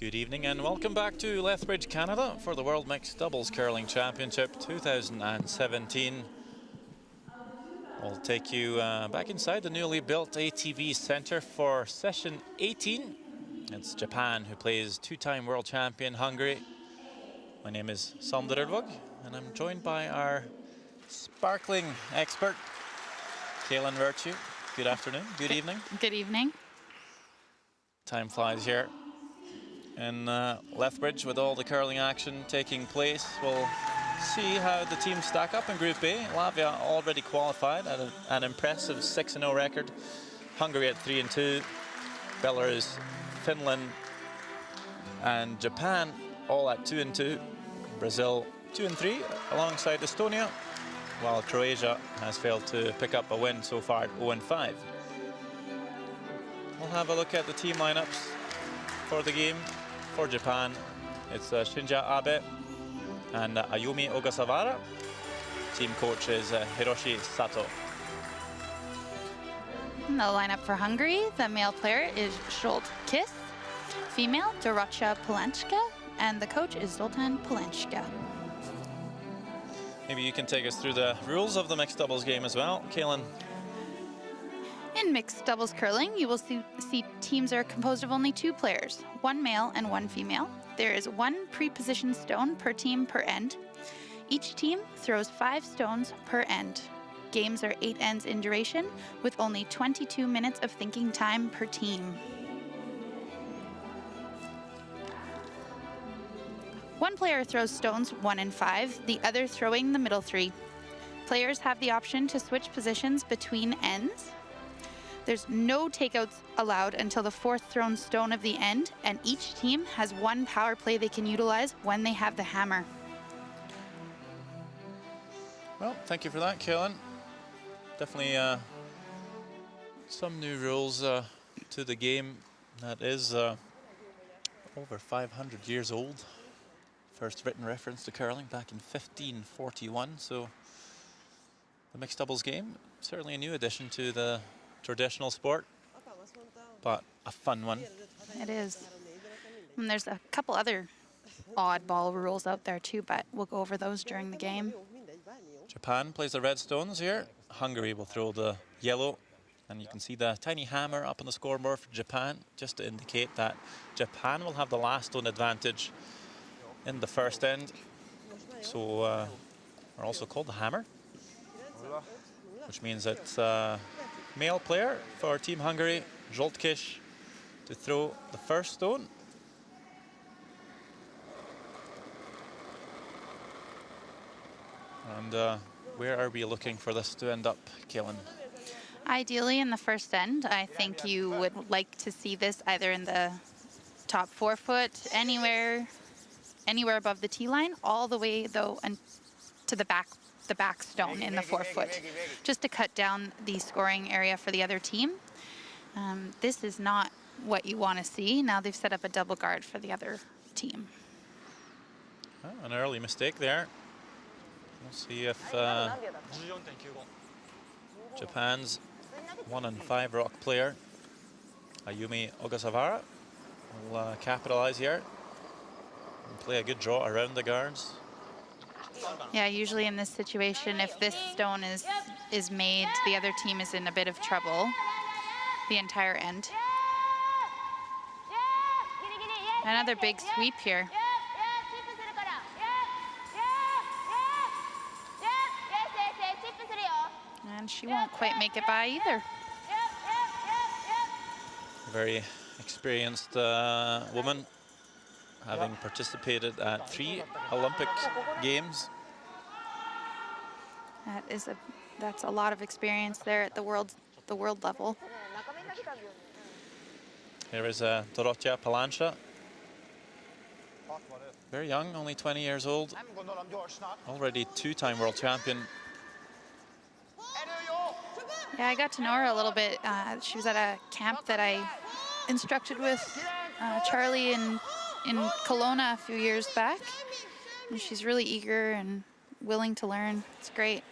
Good evening and welcome back to Lethbridge, Canada for the World Mixed Doubles Curling Championship 2017. We'll take you back inside the newly built ATV Centre for session 18. It's Japan who plays two-time world champion Hungary. My name is Sander Rudvog and I'm joined by our sparkling expert, Kaylin Virtue. Good afternoon, good evening. Good evening. Time flies here in Lethbridge with all the curling action taking place. We'll see how the teams stack up in Group A. Latvia already qualified at an impressive 6-0 record. Hungary at 3-2. Belarus, Finland and Japan all at 2-2. Brazil 2-3 alongside Estonia, while Croatia has failed to pick up a win so far at 0-5. We'll have a look at the team lineups for the game. For Japan, it's Shinja Abe and Ayumi Ogasawara. Team coach is Hiroshi Sato. In the lineup for Hungary, the male player is Zsolt Kiss, female Dorottya Polanska, and the coach is Zoltan Polanska. Maybe you can take us through the rules of the mixed doubles game as well, Kaylin. In mixed doubles curling, you will see teams are composed of only two players, one male and one female. There is one pre-positioned stone per team per end. Each team throws 5 stones per end. Games are 8 ends in duration, with only 22 minutes of thinking time per team. One player throws stones 1 and 5, the other throwing the middle 3. Players have the option to switch positions between ends. There's no takeouts allowed until the 4th thrown stone of the end, and each team has one power play they can utilize when they have the hammer. Well, thank you for that, Kaylin. Definitely some new rules to the game that is over 500 years old. First written reference to curling back in 1541, so the mixed doubles game, certainly a new addition to the traditional sport, but a fun one. It is. And there's a couple other oddball rules out there too, but we'll go over those during the game. Japan plays the red stones here. Hungary will throw the yellow, and you can see the tiny hammer up on the scoreboard for Japan, just to indicate that Japan will have the last stone advantage in the first end. So are also called the hammer, which means it's male player for Team Hungary, Zsolt Kiss, to throw the first stone. And where are we looking for this to end up, Kaylin? Ideally in the first end, I think you would like to see this either in the top 4 foot, anywhere above the tee line, all the way though and to the back stone in the 4 foot, just to cut down the scoring area for the other team. This is not what you want to see. Now they've set up a double guard for the other team. Oh, an early mistake there. We'll see if Japan's 1 and 5 rock player, Ayumi Ogasawara, will capitalize here and play a good draw around the guards. Yeah, usually in this situation, if this stone is made, the other team is in a bit of trouble the entire end. Another big sweep here. And she won't quite make it by either. Very experienced woman, having participated at 3 Olympic Games. That's a lot of experience there at the world level. Here is Dorottya Polanska. Very young, only 20 years old. Already 2-time world champion. Yeah, I got to know her a little bit. She was at a camp that I instructed with Charlie in Kelowna a few years back. And she's really eager and willing to learn. It's great.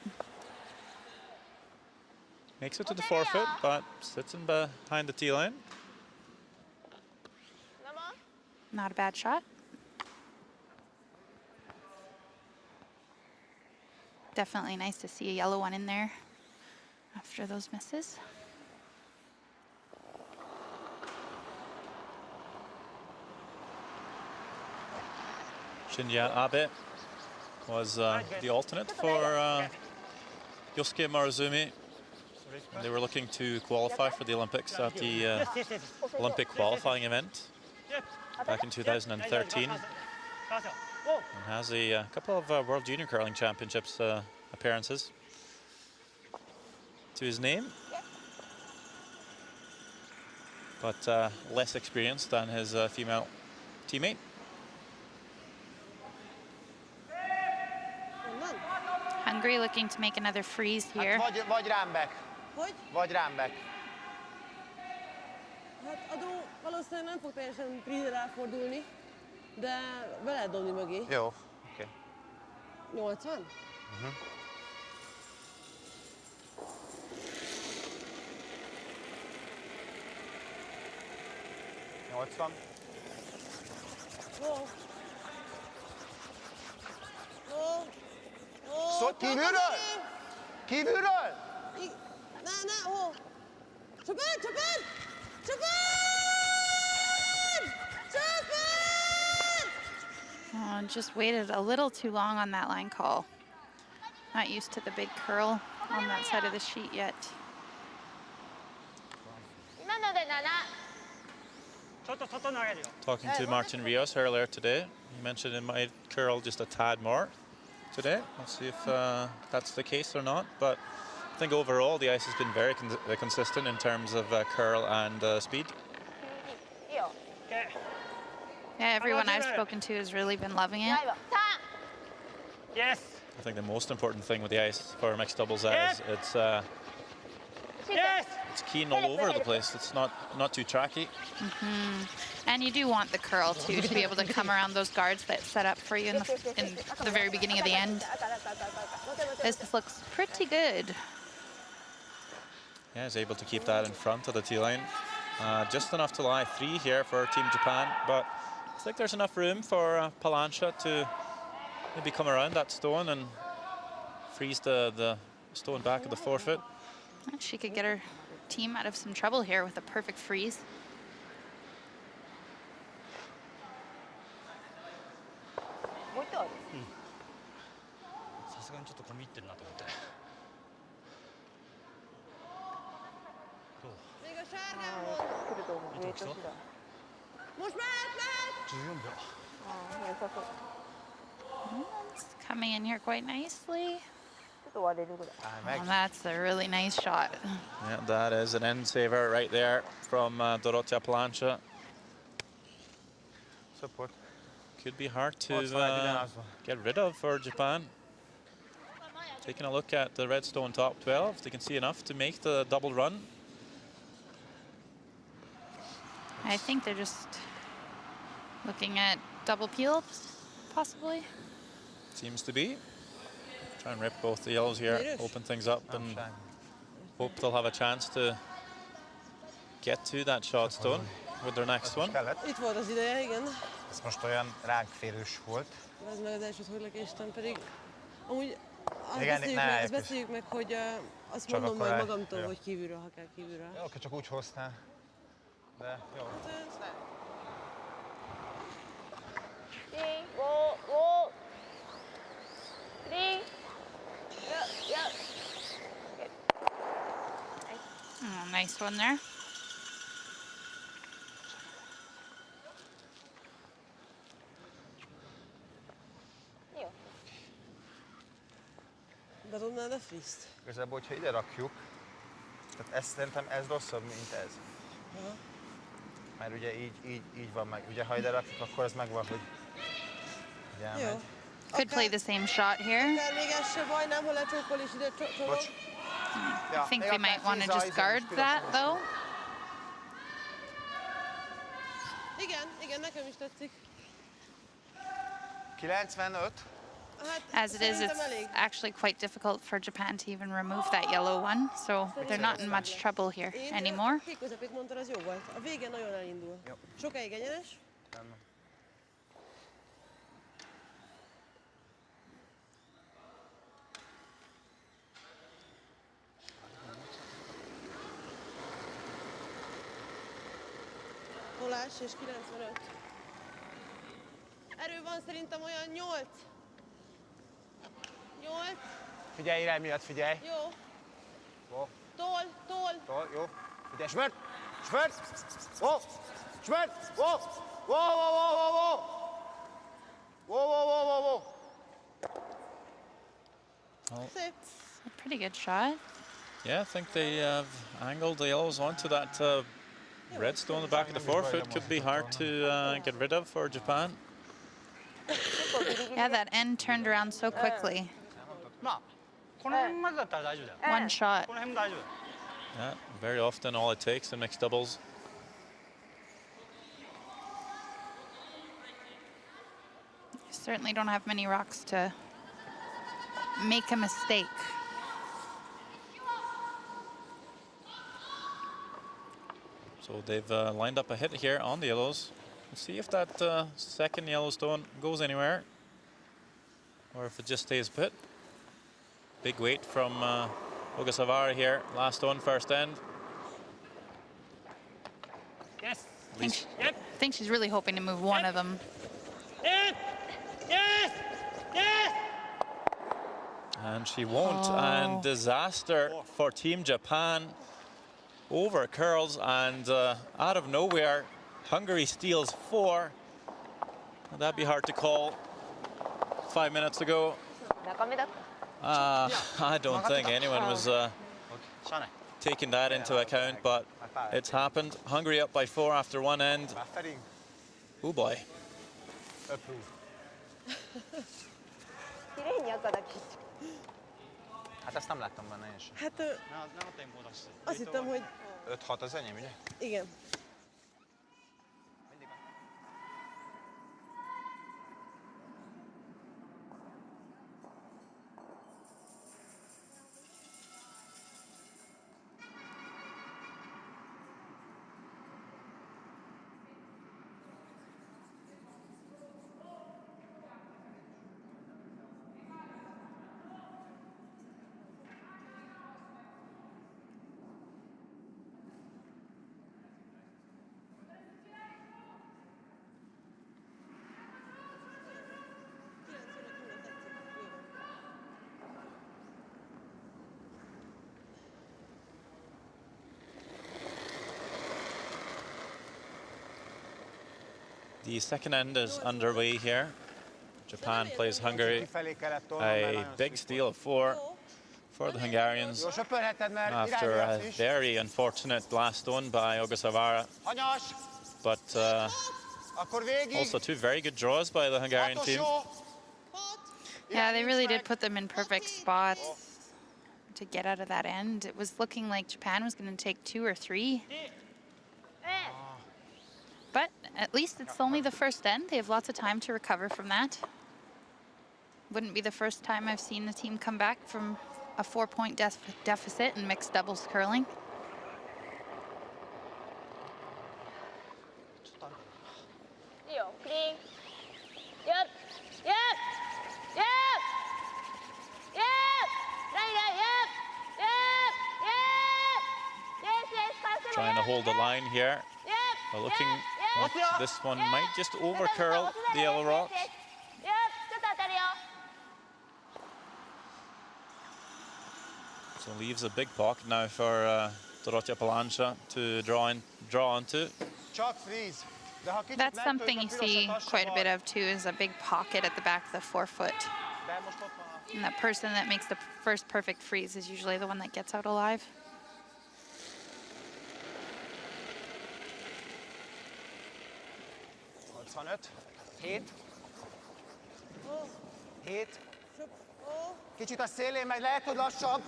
Makes it to the 4 foot, but sits in behind the tee line. Not a bad shot. Definitely nice to see a yellow one in there after those misses. Shinya Abe was the alternate for Yosuke Maruzumi. They were looking to qualify for the Olympics at the Olympic qualifying event back in 2013. And has a couple of World Junior Curling Championships appearances to his name. But less experienced than his female teammate. Hungary looking to make another freeze here. Vagy rám back. Hogy? Vagy rám back. Hát Adó valószínűleg nem fog teljesen prízre ráfordulni, de be lehet dobni mögé. Jó, oké. 80? 80. Ó. Ó. Ó. Szó, kívülről? Kívülről? Ne, ó. Csapad! Csapad! Csapad! Csapad! Oh, just waited a little too long on that line call. Not used to the big curl on that side of the sheet yet. Talking to Martin Rios earlier today, he mentioned it might curl just a tad more today. Let's see if that's the case or not. But I think overall the ice has been very consistent in terms of curl and speed. Yeah, everyone I've spoken to has really been loving it. Yes. I think the most important thing with the ice for mixed doubles is it's Yes. it's keen all over the place. It's not too tracky. And you do want the curl too, to be able to come around those guards that set up for you in the very beginning of the end. This looks pretty good. Yeah, he's able to keep that in front of the tee line. Just enough to lie 3 here for Team Japan, but I think there's enough room for Palancia to maybe come around that stone and freeze the stone back of the forefoot. She could get her team out of some trouble here with a perfect freeze. Még a sárgámon! Most mehet! It's coming in here quite nicely. Meg. Oh, that's a really nice shot. Yeah, that is an end saver right there from Dorothea Palancia. Support. Could be hard to 81 ugyanaz van. get rid of for Japan. Taking a look at the Redstone top 12, they can see enough to make the double run. I think they're just looking at double peel, possibly. Seems to be. Try and rip both the yellows here, open things up, and hope they'll have a chance to get to that shot stone with their next one. Kellett. Itt volt az ideje, igen. Ez most olyan ránk férős volt. Ez meg az elsőt, hogy lekéstem pedig. Amúgy Igen, ne, azt beszéljük meg, hogy azt Csak mondom akkor majd el- magamtól, jó. hogy kívülről, ha kell kívülről. Jó, oké, csak úgy hoztál. De jó. Oh, nice one there. Bedobnád a friszt? Igazából, hogyha ide rakjuk, tehát ezt szerintem ez rosszabb, mint ez. Mert ugye így van meg. Ugye ha ide rakjuk, akkor ez megvan, hogy elmegy. Jó. Could play the same shot here. Akár még ez se baj, nem, ha lecsókol és ide csolog. Bocs. I think they might want to just guard that, though. Igen, nekem is tetszik. 95. Hát, As it is, szerintem it's elég. actually quite difficult for Japan to even remove that yellow one, so they're not in much trouble here Én anymore. kék közepét mondtad, az jó volt. A vége nagyon elindul. Jó. Sokáig egyenes. Szorongolás és 95. Erő van szerintem olyan 8. 8. Figyelj, irány miatt, figyelj. Jó. Jó. Tol. Jó. Figyelj, Smört! Ó! Smört! Ó! Whoa. Szép. A pretty good shot. Yeah, I think they have angled the yellows onto that red stone on the back of the forefoot. Could be hard to get rid of for Japan. Yeah, that end turned around so quickly. まあこの辺までだったら大丈夫だよ One shot. この辺も大丈夫 Yeah, very often all it takes in mixed doubles. You certainly don't have many rocks to make a mistake. So they've lined up a hit here on the yellows. Let's see if that second yellow stone goes anywhere, or if it just stays put. Big weight from Ogasawara here. Last stone, first end. Yes I think she's really hoping to move one of them. Yes And she won't. And disaster for Team Japan. Over curls and out of nowhere, Hungary steals 4. That'd be hard to call 5 minutes ago. I don't think anyone was しゃあない taking that into account, but it's happened. Hungary up by 4 after one end. バッファリング Oh boy. approve 綺麗に赤だけ Hát ezt nem láttam benne én sem. Hát 7.5 出して azt hittem, hogy 5-6 az enyém, ugye? igen. The second end is underway here. Japan plays Hungary. Kifelé kellett tolnom, mert A nagyon big szűk steal of 4 for the Hungarians volt. Jó, söpörheted, mert after irány a miatt is. very unfortunate last stone by Ogasawara. Hanyas! But Akkor végig! also 2 very good draws by the Hungarian Hatos team. jó! Yeah, they really did put them in perfect spots to get out of that end. It was looking like Japan was going to take 2 or 3. But at least it's only the first end. They have lots of time to recover from that. Wouldn't be the first time I've seen the team come back from a 4-point deficit in mixed doubles curling. Trying to hold the line here. But looking like this one might just over curl the yellow rocks. So leaves a big pocket now for Dorothea Palancha to draw onto. Csak freeze. De ha kicsit That's megtöltjük something a you pirosat, see az se quite a baj. bit of too, is a big pocket at the back of the forefoot. De most ott van a... And that person that makes the first perfect freeze is usually the one that gets out alive. Öt. 7. 7. Kicsit a szélén megy, lehet, hogy lassabb.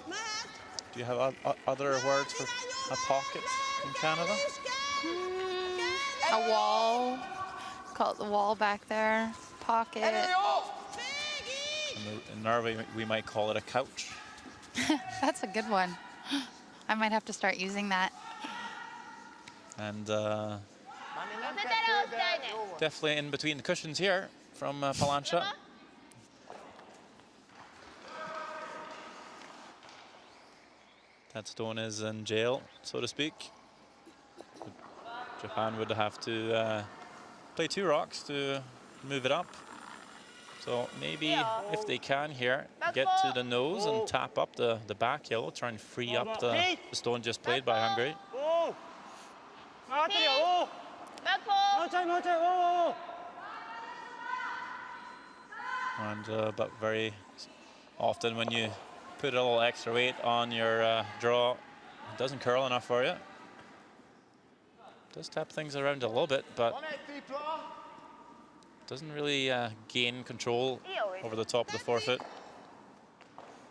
Do you have other words for a pocket in Canada? A wall. Call it the wall back there. Pocket. Erő jó! In Norway, we might call it a couch. That's a good one. I might have to start using that. And Már még nem kettő, de jó volt. definitely in between the cushions here from Palancha. That stone is in jail, so to speak. Japan would have to play 2 rocks to move it up. So maybe if they can here, get to the nose and tap up the back yellow, try and free up the stone just played by Hungary. 曲がってるよ。おお。もうちょいもうちょい。おお。 And but very often when you put a little extra weight on your draw, it doesn't curl enough for you. Does tap things around a little bit, but doesn't really gain control over the top of the forefoot.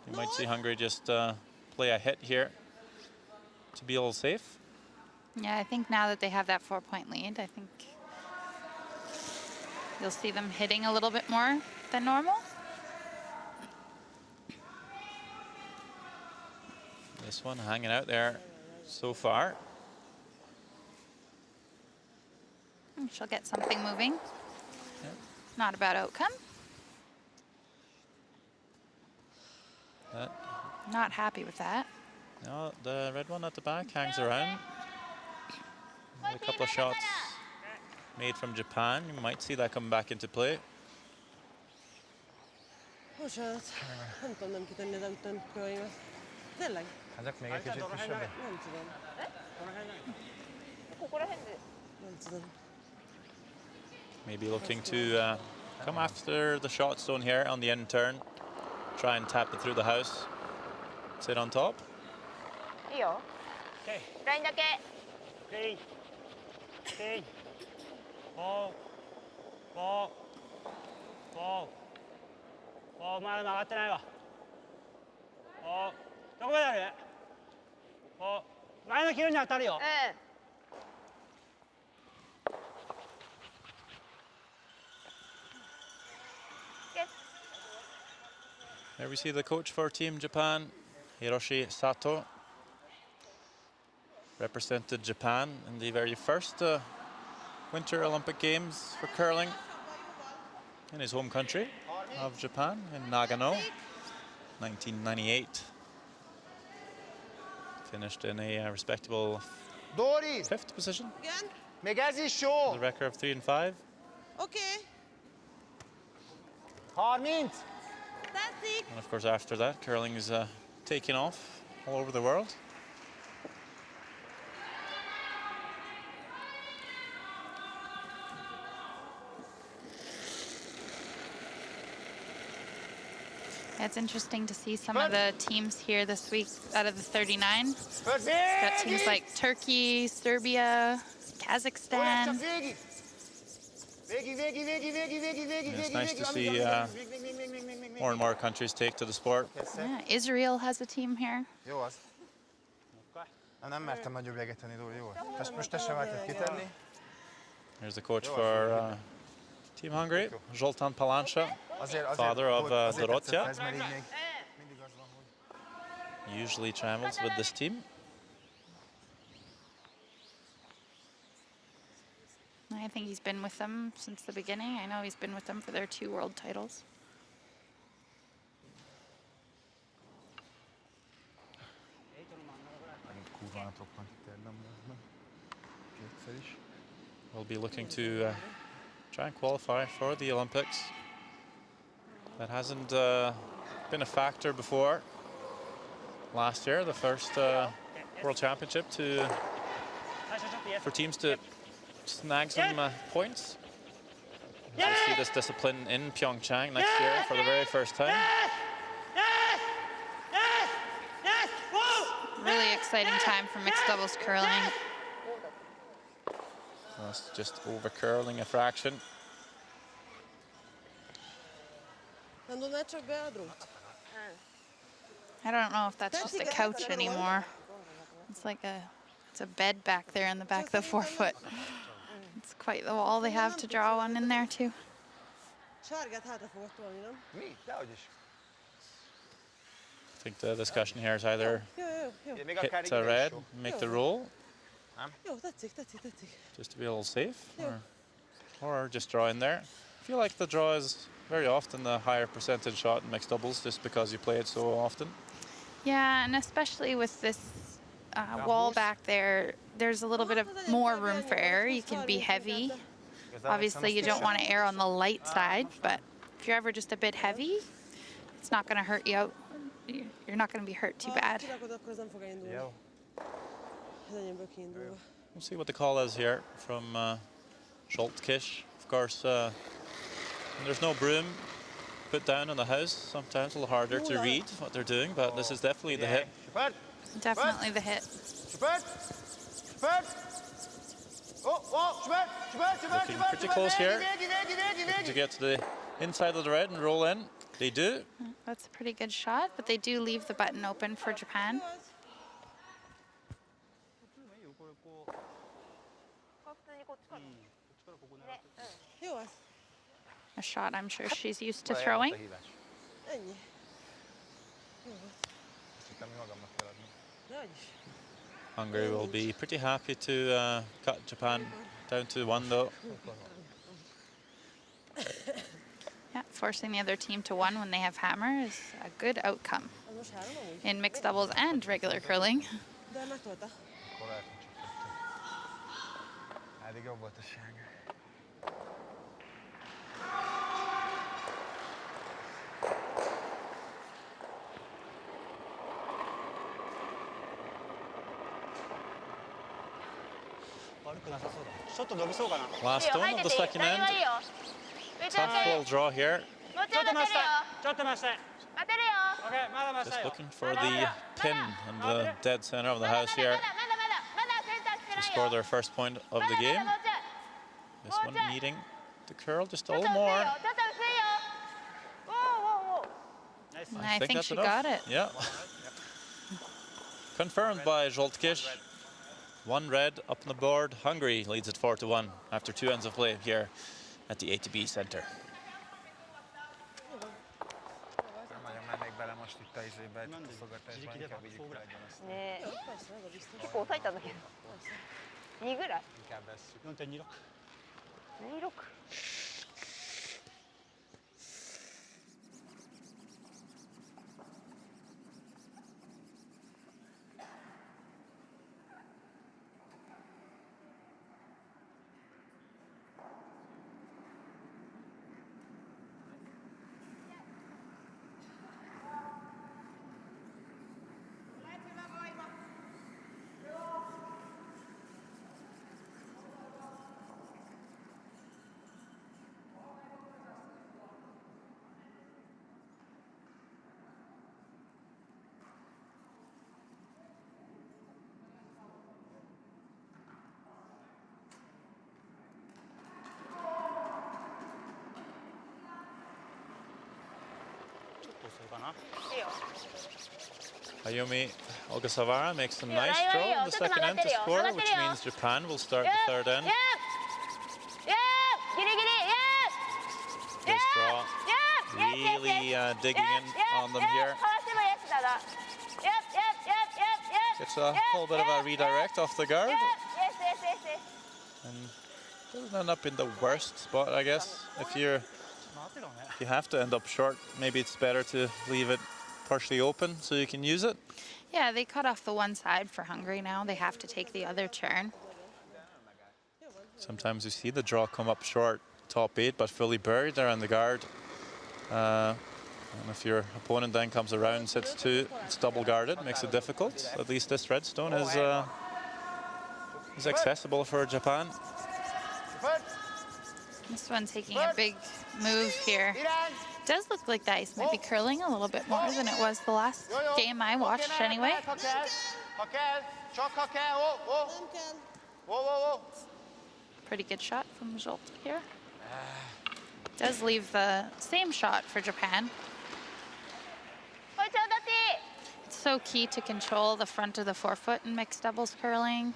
You might see Hungary just play a hit here to be a little safe. Yeah, I think now that they have that 4-point lead, I think you'll see them hitting a little bit more than normal. This one hanging out there so far. She'll get something moving. Yep. Not a bad outcome. Not happy with that. No, the red one at the back hangs around. A couple of shots made from Japan. You might see that come back into play. Bocsánat, nem tudom nem kitenni az után köreimet. Tényleg? Hát csak még egy kicsit kisebbre. Nem tudom. Nem tudom. Maybe looking to come after the shot stone here on the end turn. Try and tap it through the house. Sit on top. いいよ。ラインだけ。ケイ。ケイ。おう。おう。おう。おう、まだ曲がってないわ。おう。どこまである？おう。前の切るに当たるよ。There we see the coach for Team Japan, Hiroshi Sato. Represented Japan in the very first Winter Olympic Games for curling in his home country of Japan, in Nagano, 1998. Finished in a respectable Dori! 5th position. Igen? Még ez is jó! The record of 3 and 5. Oké. 30! Tetszik. And of course, after that, curling is taking off all over the world. It's interesting to see some of the teams here this week out of the 39. Got teams like Turkey, Serbia, Kazakhstan. It's nice to see more and more countries take to the sport. Yeah, Israel has a team here. Jó az. Nem mertem nagyobb jeget tenni, Dóri, jó? Most te sem merted kitenni. Here's the coach for Team Hungary, Zoltán Palanca, father of Dorottya. Usually travels with this team. I think he's been with them since the beginning. I know he's been with them for their 2 world titles. We'll be looking to try and qualify for the Olympics. That hasn't been a factor before. Last year, the first World Championship for teams to snag some points. We'll see this discipline in Pyeongchang next year for the very first time. Really exciting time for mixed doubles curling. That's just over curling a fraction. Nem tudnád csak be a drót? I don't know if that's just a couch anymore. It's like it's a bed back there in the back of the forefoot. It's quite the wall they have to draw one in there too. Sárgát hátra fogod tolni, nem? Mi? Dehogy is. I think the discussion here is either Jó, jó, jó. Még akár hit így is red, jó. make the roll, Jó, tetszik, tetszik, tetszik. just to be a little safe, or just draw in there. I feel like the draw is very often the higher percentage shot in mixed doubles just because you play it so often. Yeah, and especially with this wall back there, there's a little bit of more room for error. You can be heavy. Obviously, you don't want to err on the light side, but if you're ever just a bit heavy, it's not going to hurt you out. You're not going to be hurt too bad. Jó. We'll see what the call is here from Scholtkish. Of course, there's no broom put down on the house. Sometimes a little harder to read what they're doing, but this is definitely the hit. Definitely the hit. Looking pretty close here. Looking to get to the inside of the red and roll in. They do. That's a pretty good shot, but they do leave the button open for Japan. A shot I'm sure she's used to throwing. Hungary will be pretty happy to cut Japan down to 1 though. Yeah, forcing the other team to 1 when they have hammer is a good outcome in mixed doubles and regular curling. Eddig jobb volt a sárga. Last stone of the second end. Tough full draw here. Just looking for the pin in the dead center of the house here to score their first point of the game. This one needing to curl just a little more. I think that's she enough. got it. Yeah. Confirmed by Scholtkish. 1 red up on the board. Hungary leads it 4-1 after 2 ends of play here at the ATB Center. Nem nagyon mennék bele most itt a izébe, itt a fogatásban, inkább vigyük le egyen azt. 結構抑えたんだけど2ぐらい Inkább vesszük. 4.26 26 Ayumi Ogasawara makes a nice throw in the second end to score, which means Japan will start the third end. This draw really digging in on them here. Gets a little bit of a redirect off the guard. And doesn't end up in the worst spot, I guess. If you have to end up short, maybe it's better to leave it partially open so you can use it. Yeah, they cut off the one side for Hungary now. They have to take the other turn. Sometimes you see the draw come up short, top 8, but fully buried there on the guard. And if your opponent then comes around, sits 2, it's double guarded, makes it difficult. At least this red stone is accessible for Japan. This one taking a big move here. Does look like the ice might be curling a little bit more than it was the last game I watched anyway. Pretty good shot from Zsolt here. Does leave the same shot for Japan. It's so key to control the front of the forefoot in mixed doubles curling.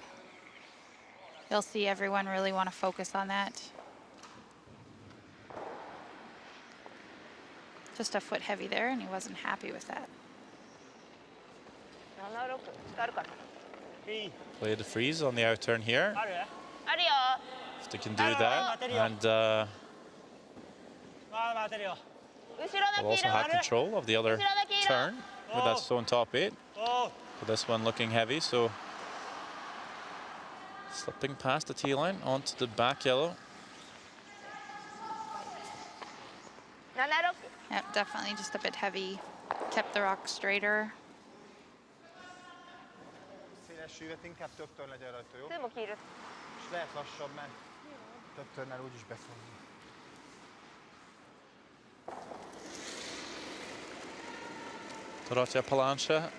You'll see everyone really want to focus on that. Just a foot heavy there, and he wasn't happy with that. Play the freeze on the out turn here. If they can do that, and they'll also have control of the other turn with that stone top 8. But this one looking heavy, so Slipping past the tee line onto the back yellow. 7-6 Yep, definitely just a bit heavy. Kept the rock straighter. Széles sűvet inkább több tör legyen rajta, jó? 2も黄色 És lehet lassabb, mert több törnel úgyis befog. Dorothea Palancha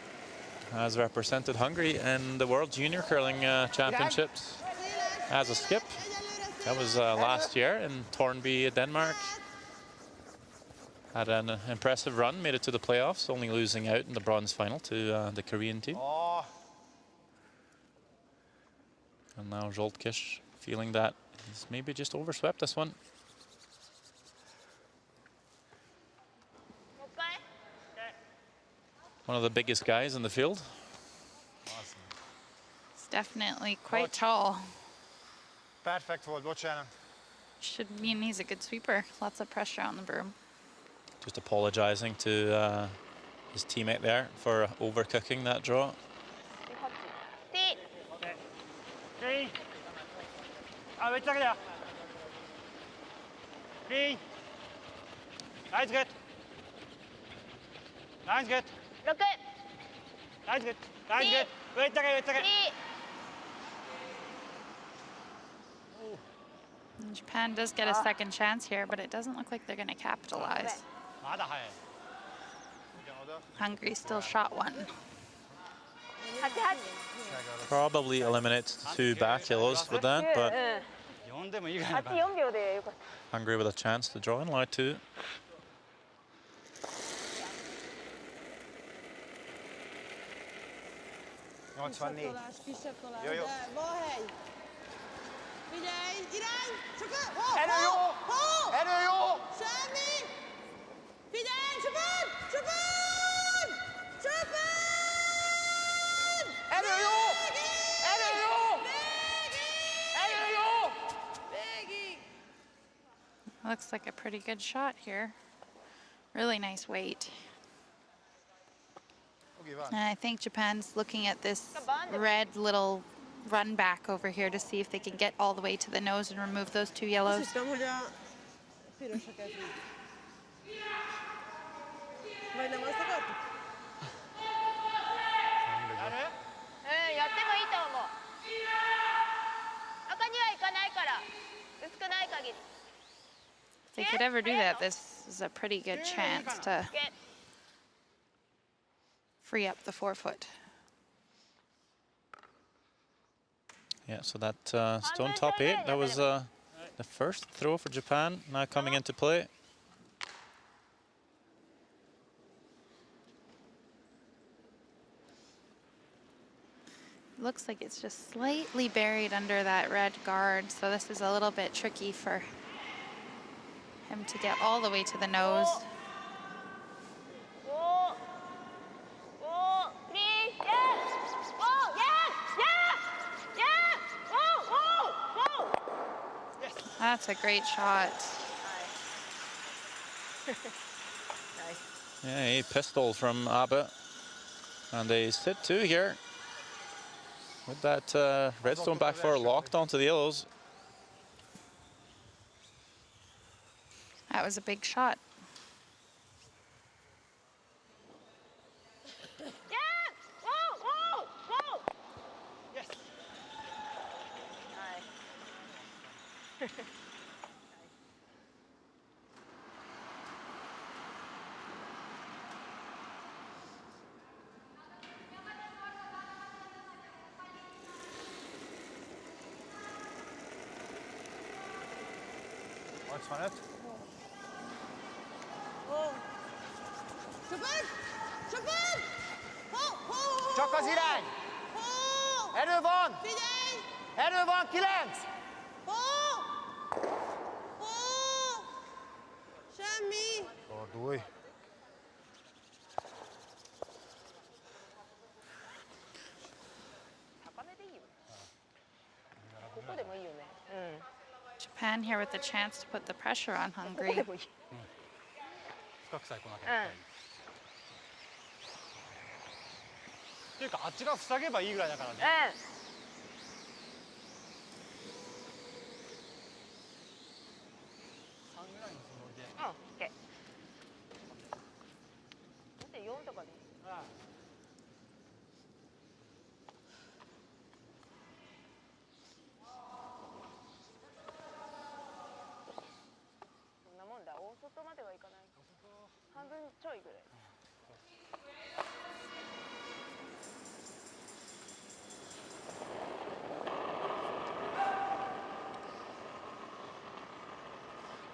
has represented Hungary in the World Junior Curling Championships as a skip. That was last year in Tornby, Denmark. Had an impressive run, made it to the playoffs, only losing out in the bronze final to the Korean team. Oh. And now Zsoltkiss feeling that he's maybe just overswept this one. もう一回 One of the biggest guys in the field. Awesome. It's definitely quite tall. Perfect volt, bocsánat. Should mean he's a good sweeper. Lots of pressure on the broom. Just apologizing to his teammate there for overcooking that draw. T レイあ、めっちゃだけだよレイナイスグッドナイスグッド6ナイスグッドナイスグッドめっちゃだけめっちゃだけ T And Japan does get a second chance here, but it doesn't look like they're going to capitalize. まだ早い Hungary still shot one. 8 Probably eliminates the 2 back yellows with that, but 呼んでもいいぐらいだか 8 ら 4秒でよかっ Hungary with a chance to draw in line 2. Nyolcvan négy. Kisebb tolás, Jó, jó. de van hely. Figyelj, irány! Csak a... Erő jó! Erő jó! Semmi! Figyelj, csapad! Csapad! Csapad! Erő jó! Erő jó! Erő jó! Végig! Looks like a pretty good shot here. Really nice weight. Ogi, van. And I think Japan's looking at this red little run back over here to see if they can get all the way to the nose and remove those 2 Azt yellows. hiszem, hogy a pirosakat így. Vagy nem azt akartuk? やってもいいと思う赤にはいかないから薄くない限り If they could ever do that, this is a pretty good chance to OK free up the 4-foot. Yeah, so that stone top 8, that was the first throw for Japan, now coming into play. Looks like it's just slightly buried under that red guard, so this is a little bit tricky for him to get all the way to the nose. おおリーヤーおーヤーヤーヤーおーおーおー That's a great shot. Yeah, a pistol from Abe. And they sit 2 here. With that redstone back 4 locked onto the yellows. That was a big shot. ヤーおーおーおー Yes. はい 85. Ó! Csapad! Csapad! Ho! Csak az irány! Ho! Erő van! Figyelj! Erő van, 9! Ho! Ho! Semmi! Fordulj! Japan here with the chance to put the pressure on Hungary. 深くさえ来なきゃいけないっていうかあっちが塞げばいいぐらいだからねうんそんなもんだ。大外まではいかない。半分ちょいぐらい。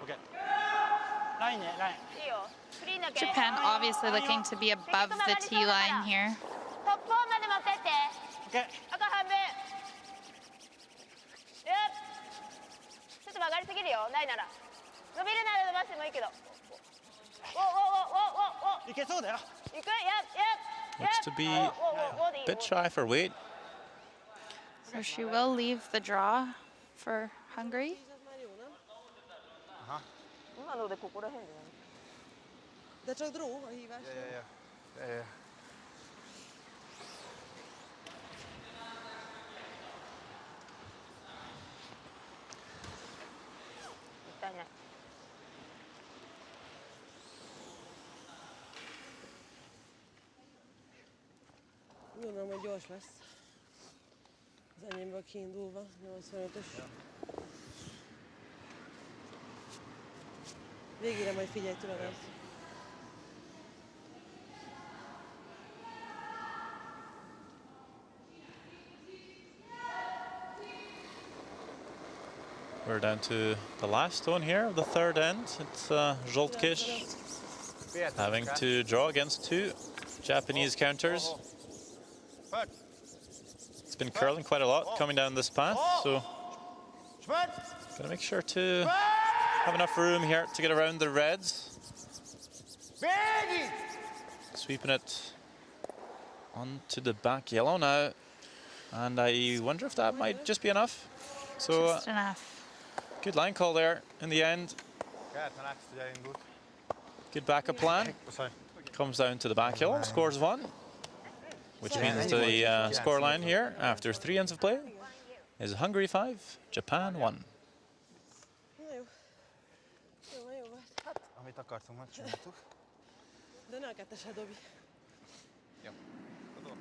OK。ラインね、ライン。いいよ。クリーンだけ。 Japan obviously looking to be above the tee line here. トップオンまで持ってって。 OK。赤半分。ちょっと曲がりすぎるよ。ないなら。伸びるなら伸ばしてもいいけど。お。いけそうだよ。いく。や。 Looks to be a bit shy for weight. So she will leave the draw for Hungary. 今のでここら辺じゃない。 De csak dró a hívás. Ja. ったいない。 Gondolom, hogy gyors lesz. Az enyémből kiindulva, 85-ös. Végére majd figyelj, tudod az. We're down to the last stone here of the third end. It's Zsoltkish having to draw against two Japanese counters. It's been curling quite a lot coming down this path, so gotta make sure to have enough room here to get around the reds. Sweeping it onto the back yellow now, and I wonder if that might just be enough. So Just enough. good line call there in the end. Good backup plan. Comes down to the back hill, scores one, which means the score line here after 3 ends of play is Hungary 5, Japan 1. Na jó. Jó volt. Amit akartunk, megcsináltuk. De ne a kettesre dobj. Jó. Tudom.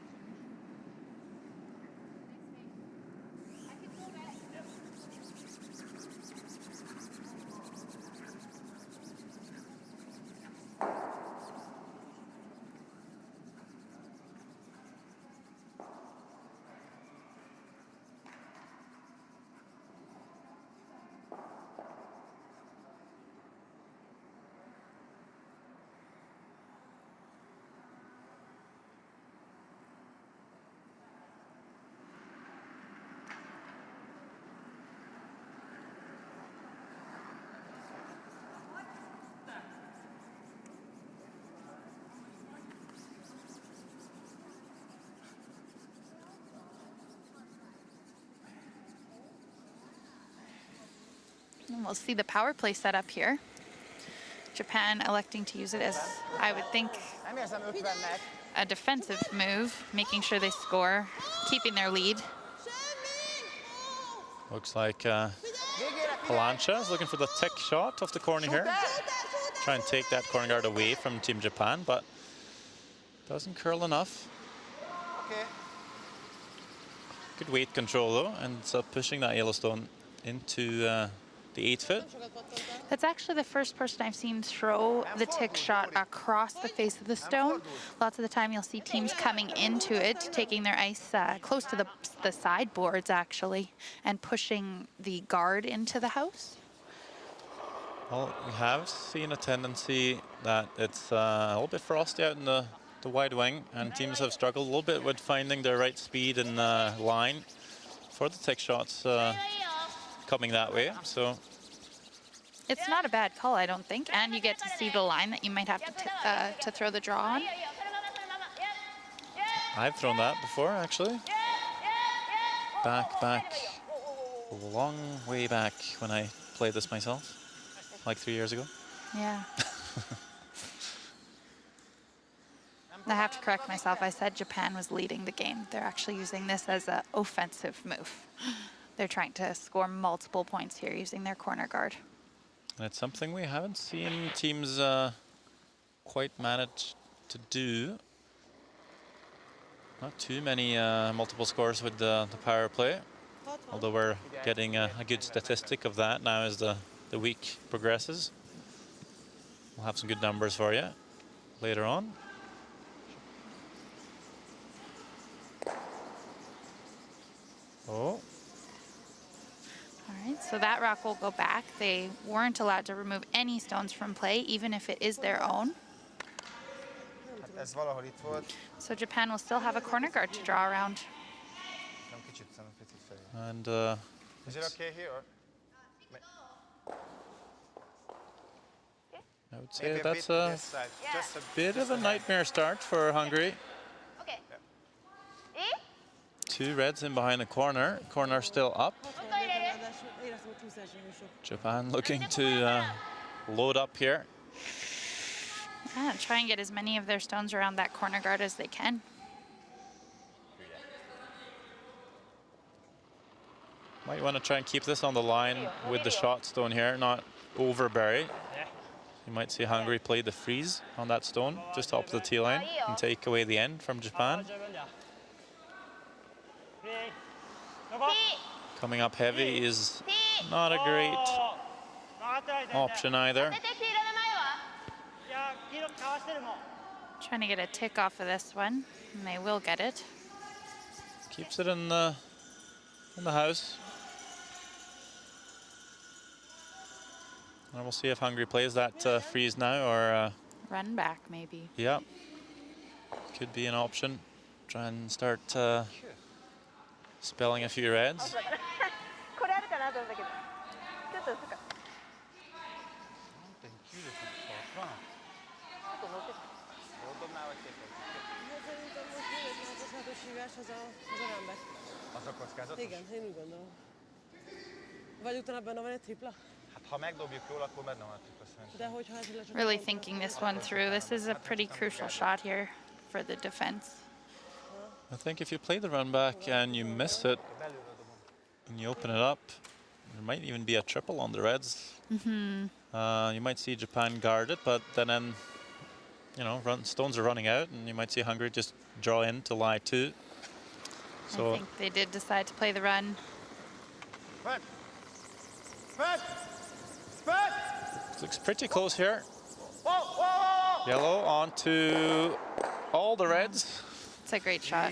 And we'll see the power play set up here. Japan electing to use it as, I would think, Nem érzem 50-nek. a defensive move, making sure they score, keeping their lead. Looks like Palancha is looking for the tick shot off the corner here. Try and take that corner guard away from Team Japan, but doesn't curl enough. Okay. Good weight control though, and pushing that Yellowstone into the 8-foot. That's actually the first person I've seen throw the tick shot across the face of the stone. Lots of the time you'll see teams coming into it, taking their ice close to the sideboards actually, and pushing the guard into the house. Well, we have seen a tendency that it's a little bit frosty out in the wide wing, and teams have struggled a little bit with finding their right speed and line for the tick shots coming that way. So it's not a bad call, I don't think, and you get to see the line that you might have to throw the draw on. I've thrown that before, actually. Back, a long way back when I played this myself, like 3 years ago. Yeah. I have to correct myself. I said Japan was leading the game. They're actually using this as an offensive move. They're trying to score multiple points here using their corner guard. And it's something we haven't seen teams quite manage to do Not too many multiple scores with the power play, although we're getting a good statistic of that now as the week progresses. We'll have some good numbers for you later on. Oh. All right, so that rock will go back. They weren't allowed to remove any stones from play, even if it is their own. Hát ez valahol itt volt. So Japan will still have a corner guard to draw around. Nem kicsit, szerintem picit felé. And Is it okay here? Or? I would say Maybe a that's bit a this side. Just a bit of a nightmare start for Hungary. Okay. 2 reds in behind the corner. Corner still up. Ráadásul éreztem, hogy csúszás is sok. Japan looking to load up here. Yeah, try and get as many of their stones around that corner guard as they can. Might want to try and keep this on the line with the shot stone here, not overbury. You might see Hungary play the freeze on that stone just top of the tee line and take away the end from Japan. Coming up heavy is not a great option either. Trying to get a tick off of this one, and they will get it. Keeps it in the house. And we'll see if Hungary plays that freeze now or Run back, maybe. yeah, could be an option. Try and start spelling a few reds. これあるかなと思ったけど。ちょっとそっか。Dobnál vagy két percet? Hát szerintem most mindenkinek az hatos hívás, az a runback. Az a kockázatos? Igen, én úgy gondolom. Vagy utána benne van egy tripla? Hát ha megdobjuk jól, akkor benne van a tripla szerintem. De hogyha esetleg csak... Really thinking this one through. This is a pretty crucial shot here for the defense. I think if you play the run back and you miss it and you open it up, there might even be a triple on the reds. You might see Japan guard it, but then you know, stones are running out, and you might see Hungary just draw in to lie 2. So I think they did decide to play the run. Spurt! Spurt! Spurt! it looks pretty close here. Whoa, whoa, whoa! Yellow onto all the reds. It's a great shot.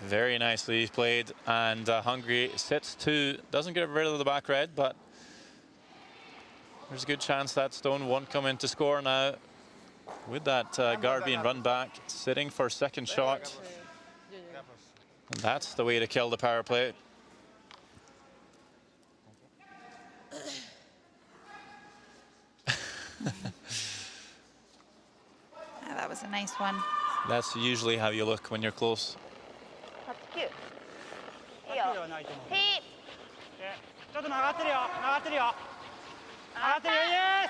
Very nicely played, and Hungary sits 2. Doesn't get rid of the back red, but there's a good chance that stone won't come in to score now. With that guard being run back, sitting for second shot. And that's the way to kill the power play. That was a nice one. That's usually how you look when you're close. 8、9。いいよ。ではないと思う。ピー。ちょっと曲がってるよ。曲がってるよ。曲がってるよ。イエ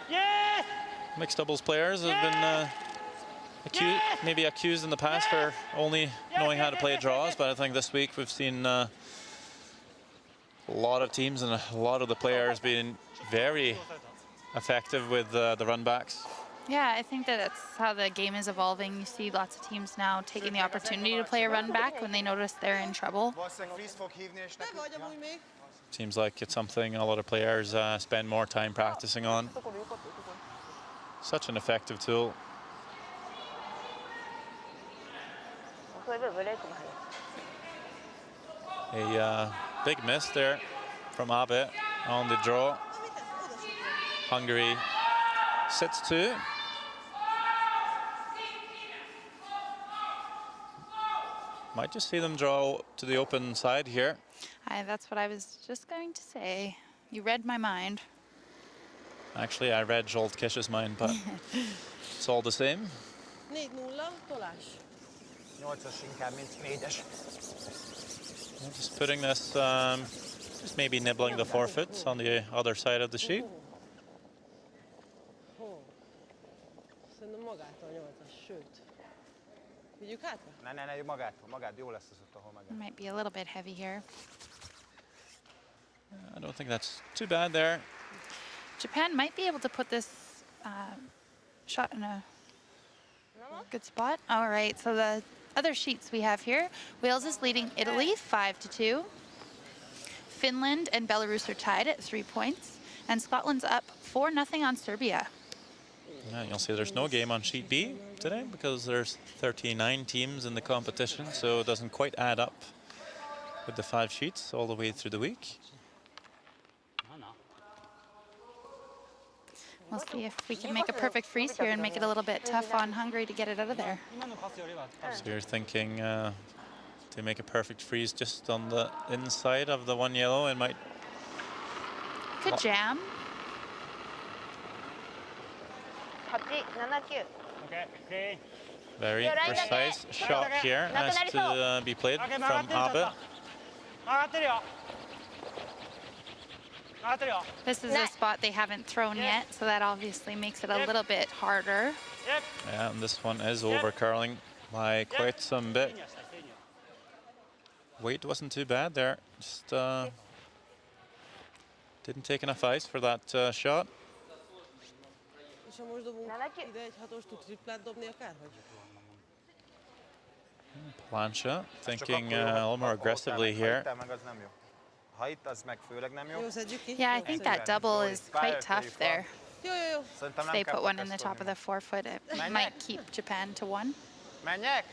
ス。イエス。 Mixed doubles players have been maybe accused in the past for only knowing how to play draws, but I think this week we've seen a lot of teams and a lot of the players being very effective with the run backs. Yeah, I think that that's how the game is evolving. You see lots of teams now taking the opportunity to play a run back when they notice they're in trouble. Valószínűleg freeze fog hívni, és De nekünk... vagy amúgy még. Seems like it's something a lot of players spend more time practicing on. Such an effective tool. そういえばブレイクも入る。 A big miss there from Abe on the draw. Hungary sits 2. Might just see them draw to the open side here. That's what I was just going to say. You read my mind. Actually, I read Zsolt Kish's mind, but it's all the same. 4-0, tolás. 8-as inkább, mint 4-es. Just putting this, just maybe nibbling the forfeit on the other side of the sheet. Szerintem magától 8-as, sőt. Vigyük hátra? Ne, magától, jó lesz az ott, ahol magát. Might be a little bit heavy here. I don't think that's too bad there. Japan might be able to put this shot in a good spot. All right, so the other sheets we have here, Wales is leading Italy 5-2. Finland and Belarus are tied at 3 points. And Scotland's up 4-0 on Serbia. Yeah, you'll see there's no game on sheet B today because there's 39 teams in the competition, so it doesn't quite add up with the 5 sheets all the way through the week. We'll see if we can make a perfect freeze here and make it a little bit tough on Hungary to get it out of there. So you're thinking to make a perfect freeze just on the inside of the one yellow, it might... Could jam. 8-7-9 Okay, clean. Very precise shot here has to be played from Abe. 曲がってるよ。曲がってるよ。 This is a spot they haven't thrown yet, so that obviously makes it a little bit harder. Yep. Yeah, and this one is over curling by quite some bit. Weight wasn't too bad there, just didn't take enough ice for that shot. És ha most dobunk ide egy hatost, tud triplát dobni akárhogy? Plancha thinking a little more aggressively here. Ha itt az meg főleg nem jó. Jó, szedjük ki. Yeah, I think that double is quite tough there. Jó, jó, jó. Szerintem If nem they kell put one in the top protestolni. of the forefoot, it might keep Japan to 1. Menjek?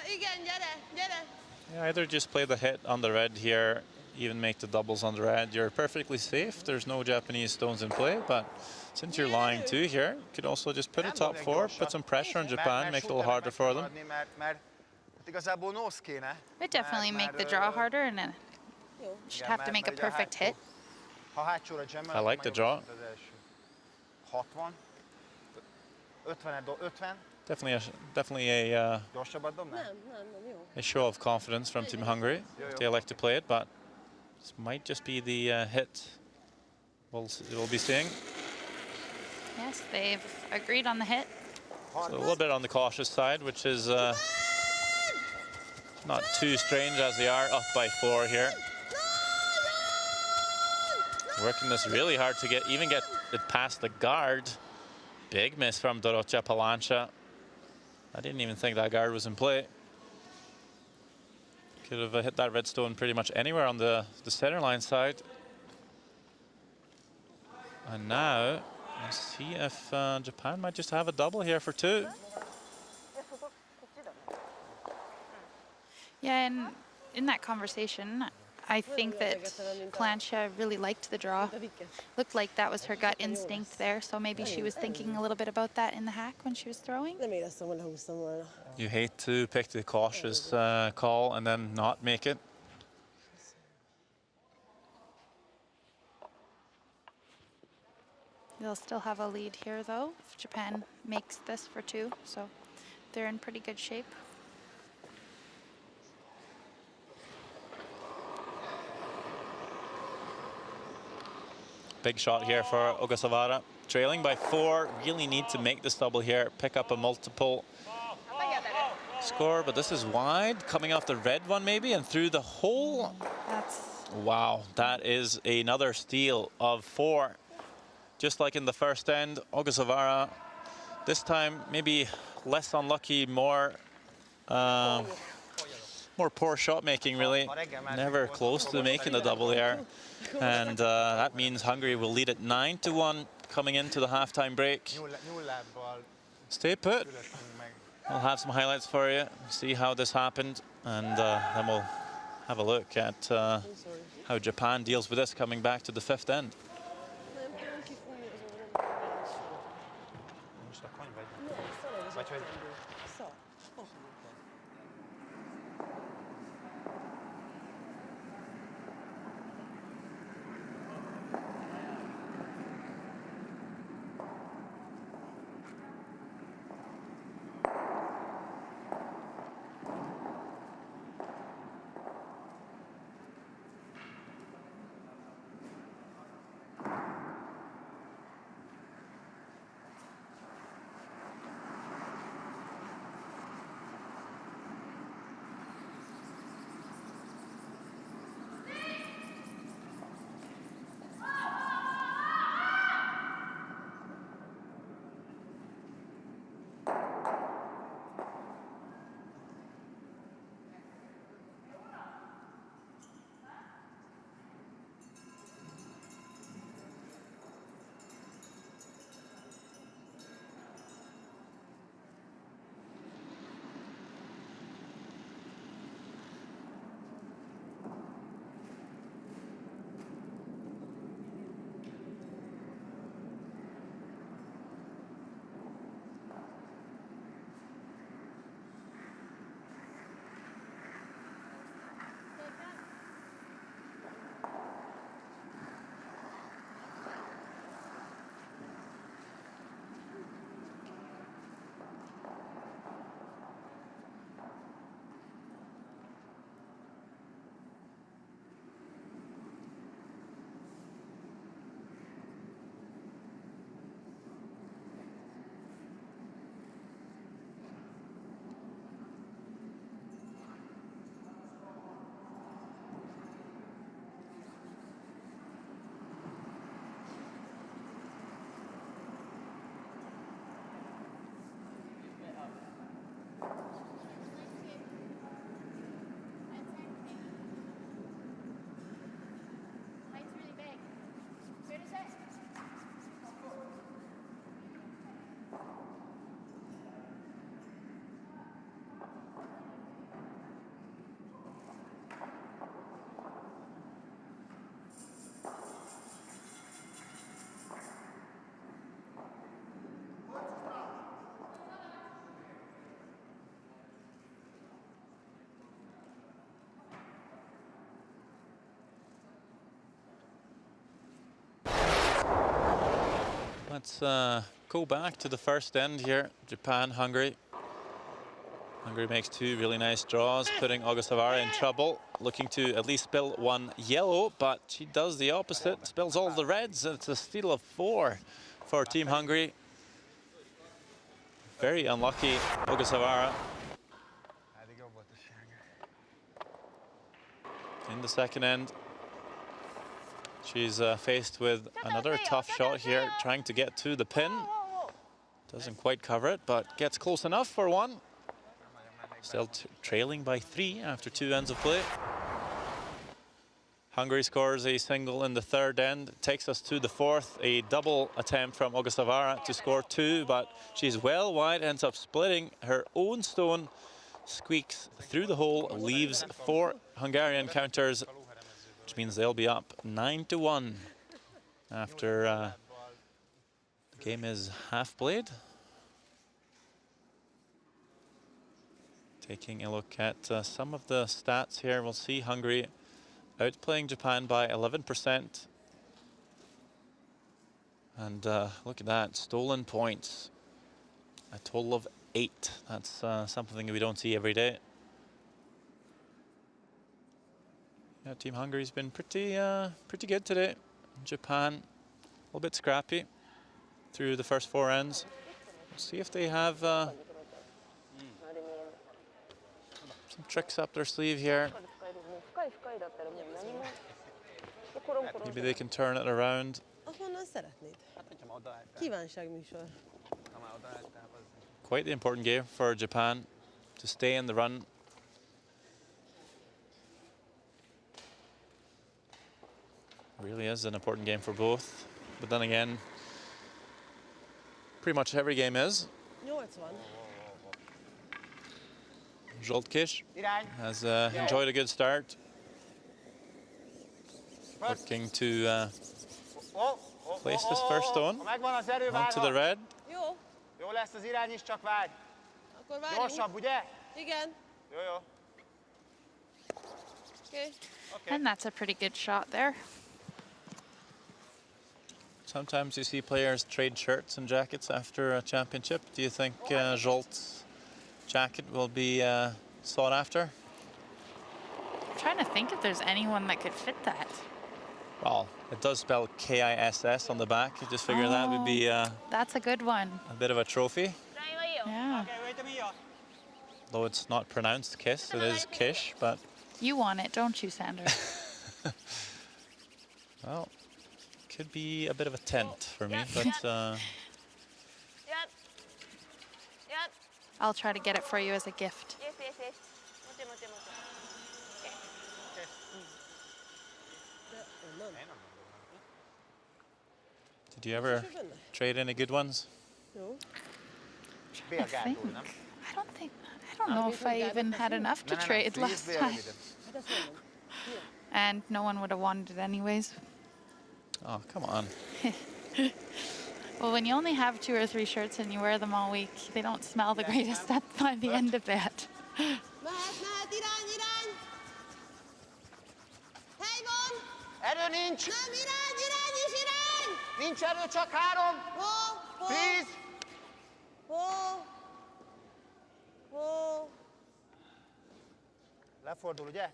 Igen, gyere, gyere. Yeah, either just play the hit on the red here, even make the doubles on the red. You're perfectly safe. There's no Japanese stones in play, but since you're lying 2 here, you could also just put a top 4, put some pressure on Japan, make it a little harder for them. Mert igazából nósz kéne. It definitely make the draw harder, and then should have to make a perfect hit. Ha hátsóra jammel, I like the draw. az első. 60. 50. Definitely a Gyorsabbat dobnál? Nem, jó. a show of confidence from Team Hungary. They like to play it, but this might just be the hit we'll be seeing. Yes, they've agreed on the hit. So a little bit on the cautious side, which is not too strange as they are up by 4 here. Working this really hard to get it past the guard. Big miss from Dorothea Palancha. I didn't even think that guard was in play. Could have hit that red stone pretty much anywhere on the center line side. And now, let's see if Japan might just have a double here for 2. Yeah, and in that conversation, I think that Plancha really liked the draw. Looked like that was her gut instinct there, so maybe she was thinking a little bit about that in the hack when she was throwing. Nem éreztem, hogy lehúztam volna. You hate to pick the cautious call and then not make it. They'll still have a lead here, though, if Japan makes this for 2, so they're in pretty good shape. Big shot here for Ogasawara. Trailing by 4, really need to make this double here, pick up a multiple score, but this is wide, coming off the red one maybe, and through the hole. Wow, that is another steal of 4. Just like in the first end, Ogasawara, this time maybe less unlucky, more poor shot making really. Never close to making the double there. And that means Hungary will lead at 9-1 coming into the halftime break. Stay put. We'll have some highlights for you, see how this happened, and then we'll have a look at how Japan deals with this coming back to the 5th end. Let's go back to the first end here. Japan, Hungary. Hungary makes two really nice draws, putting Ogasawara in trouble, looking to at least spill one yellow, but she does the opposite, spills all the reds. It's a steal of 4 for Team Hungary. Very unlucky, Ogasawara. In the second end, she's faced with another tough shot here, trying to get to the pin. Doesn't quite cover it, but gets close enough for one. Still trailing by 3 after 2 ends of play. Hungary scores a single in the third end, takes us to the fourth. A double attempt from Ogasawara to score 2, but she's well wide, ends up splitting her own stone, squeaks through the hole, leaves 4 Hungarian counters, which means they'll be up 9-1 after the game is half played. Taking a look at some of the stats here, we'll see Hungary outplaying Japan by 11%. And look at that, stolen points, a total of 8. That's something we don't see every day. Yeah, Team Hungary's been pretty good today. Japan, a little bit scrappy through the first 4 ends. We'll see if they have some tricks up their sleeve here. Maybe they can turn it around. Quite the important game for Japan to stay in the run. Really is an important game for both. But then again, pretty much every game is. Zsoltkis has enjoyed a good start. Looking to place this first stone onto the red. Jó lesz az irány is, csak várj. Gyorsabb, ugye? Igen. Jó. Okay. And that's a pretty good shot there. Sometimes you see players trade shirts and jackets after a championship. Do you think Zsolt's jacket will be sought after? I'm trying to think if there's anyone that could fit that. Well, it does spell KISS on the back. I just figured that would be that's a good one. a bit of a trophy. Yeah. Though it's not pronounced kiss, it is kish, but... You want it, don't you, Sandra? Well, could be a bit of a tent for me, but... I'll try to get it for you as a gift. Yes. Did you ever trade any good ones? No. I don't know if I even had enough to trade last time. And no one would have wanted it anyways. Oh, come on. Well, when you only have 2 or 3 shirts and you wear them all week, they don't smell the greatest by the end of it. Mehet, irány! Hely van! Erő nincs! Nem, irány is irány! Nincs erő, csak 3! Hol? Please! Hol? Lefordul, ugye?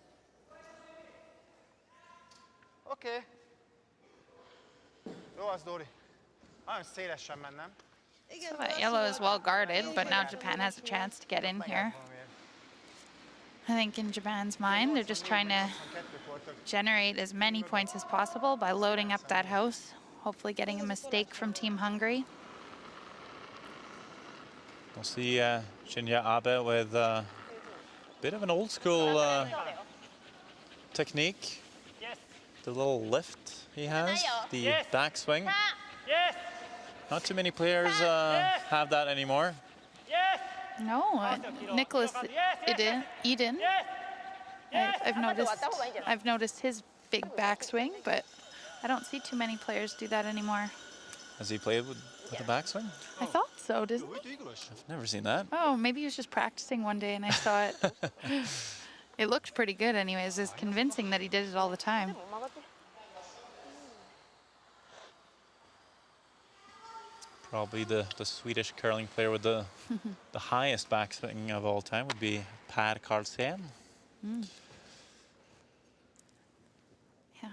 Oké. Jó az, Dóri. Nagyon szélesen mennem. So that yellow is well guarded, but now Japan has a chance to get in here. I think in Japan's mind, they're just trying to generate as many points as possible by loading up that house, hopefully getting a mistake from Team Hungary. We'll see Shinya Abe with a bit of an old school technique. The little lift he has, the backswing. Not too many players have that anymore. No, Nicholas Eden. I've noticed his big backswing, but I don't see too many players do that anymore. Has he played with a backswing? I thought so, didn't he? I've never seen that. Oh, maybe he was just practicing one day and I saw it. It looked pretty good anyways. It's convincing that he did it all the time. Probably the Swedish curling player with the the highest backswing of all time would be Per Karlsson. Yeah,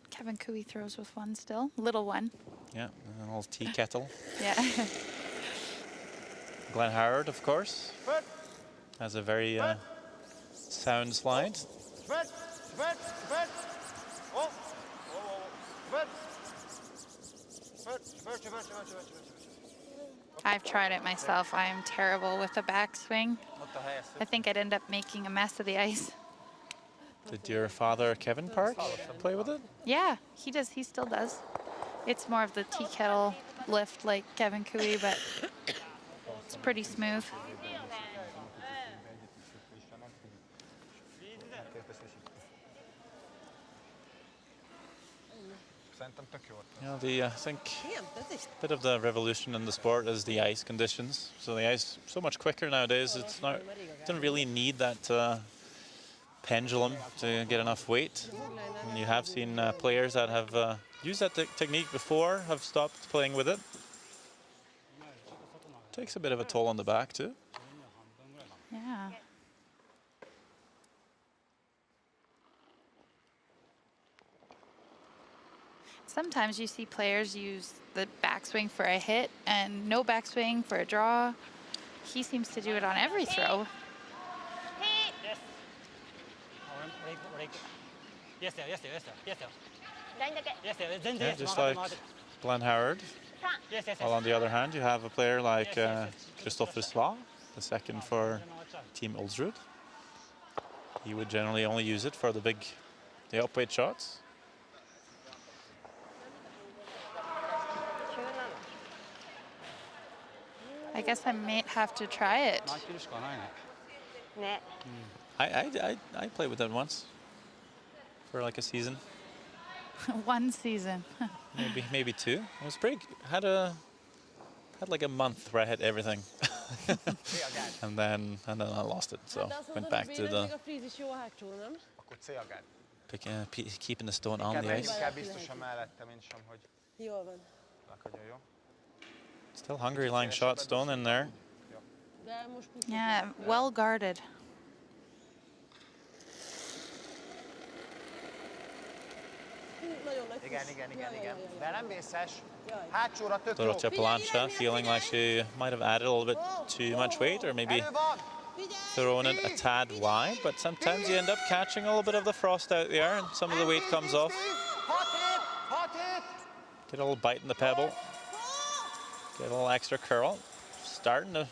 Kevin Cooey throws with one still, little one. Yeah, an old tea kettle. Yeah. Glenn Howard, of course, has a very sound slide. I've tried it myself. I am terrible with the backswing. I think I'd end up making a mess of the ice. Did your father, Kevin Park, play with it? Yeah, he does. He still does. It's more of the tea kettle lift like Kevin Cooey, but it's pretty smooth. You know, I think a bit of the revolution in the sport is the ice conditions. So the ice so much quicker nowadays. It doesn't really need that pendulum to get enough weight. And you have seen players that have used that technique before have stopped playing with it. Takes a bit of a toll on the back too. Yeah. Sometimes you see players use the backswing for a hit and no backswing for a draw. He seems to do it on every throw. Yes. Yes, sir. Yes, sir. Yes, sir. Yes, sir. Yes, sir. Yeah, just like Glenn Howard. Yes, yes, While on the other hand, you have a player like Christopher Sva, the second for Team Ulsrud. He would generally only use it for the upweight shots. I guess I might have to try it. I played with that once for like a season, One season. maybe two. It was pretty. Had like a month where I hit everything, and then I lost it. So went back to the keeping the stone on the ice. Still Hungary lying shot stone in there. Yeah, well guarded. Dorothea Palancha feeling like she might have added a little bit too much weight, or maybe thrown it a tad wide, but sometimes you end up catching a little bit of the frost out there and some of the weight comes off. Get a little bite in the pebble. Get a little extra curl. Starting to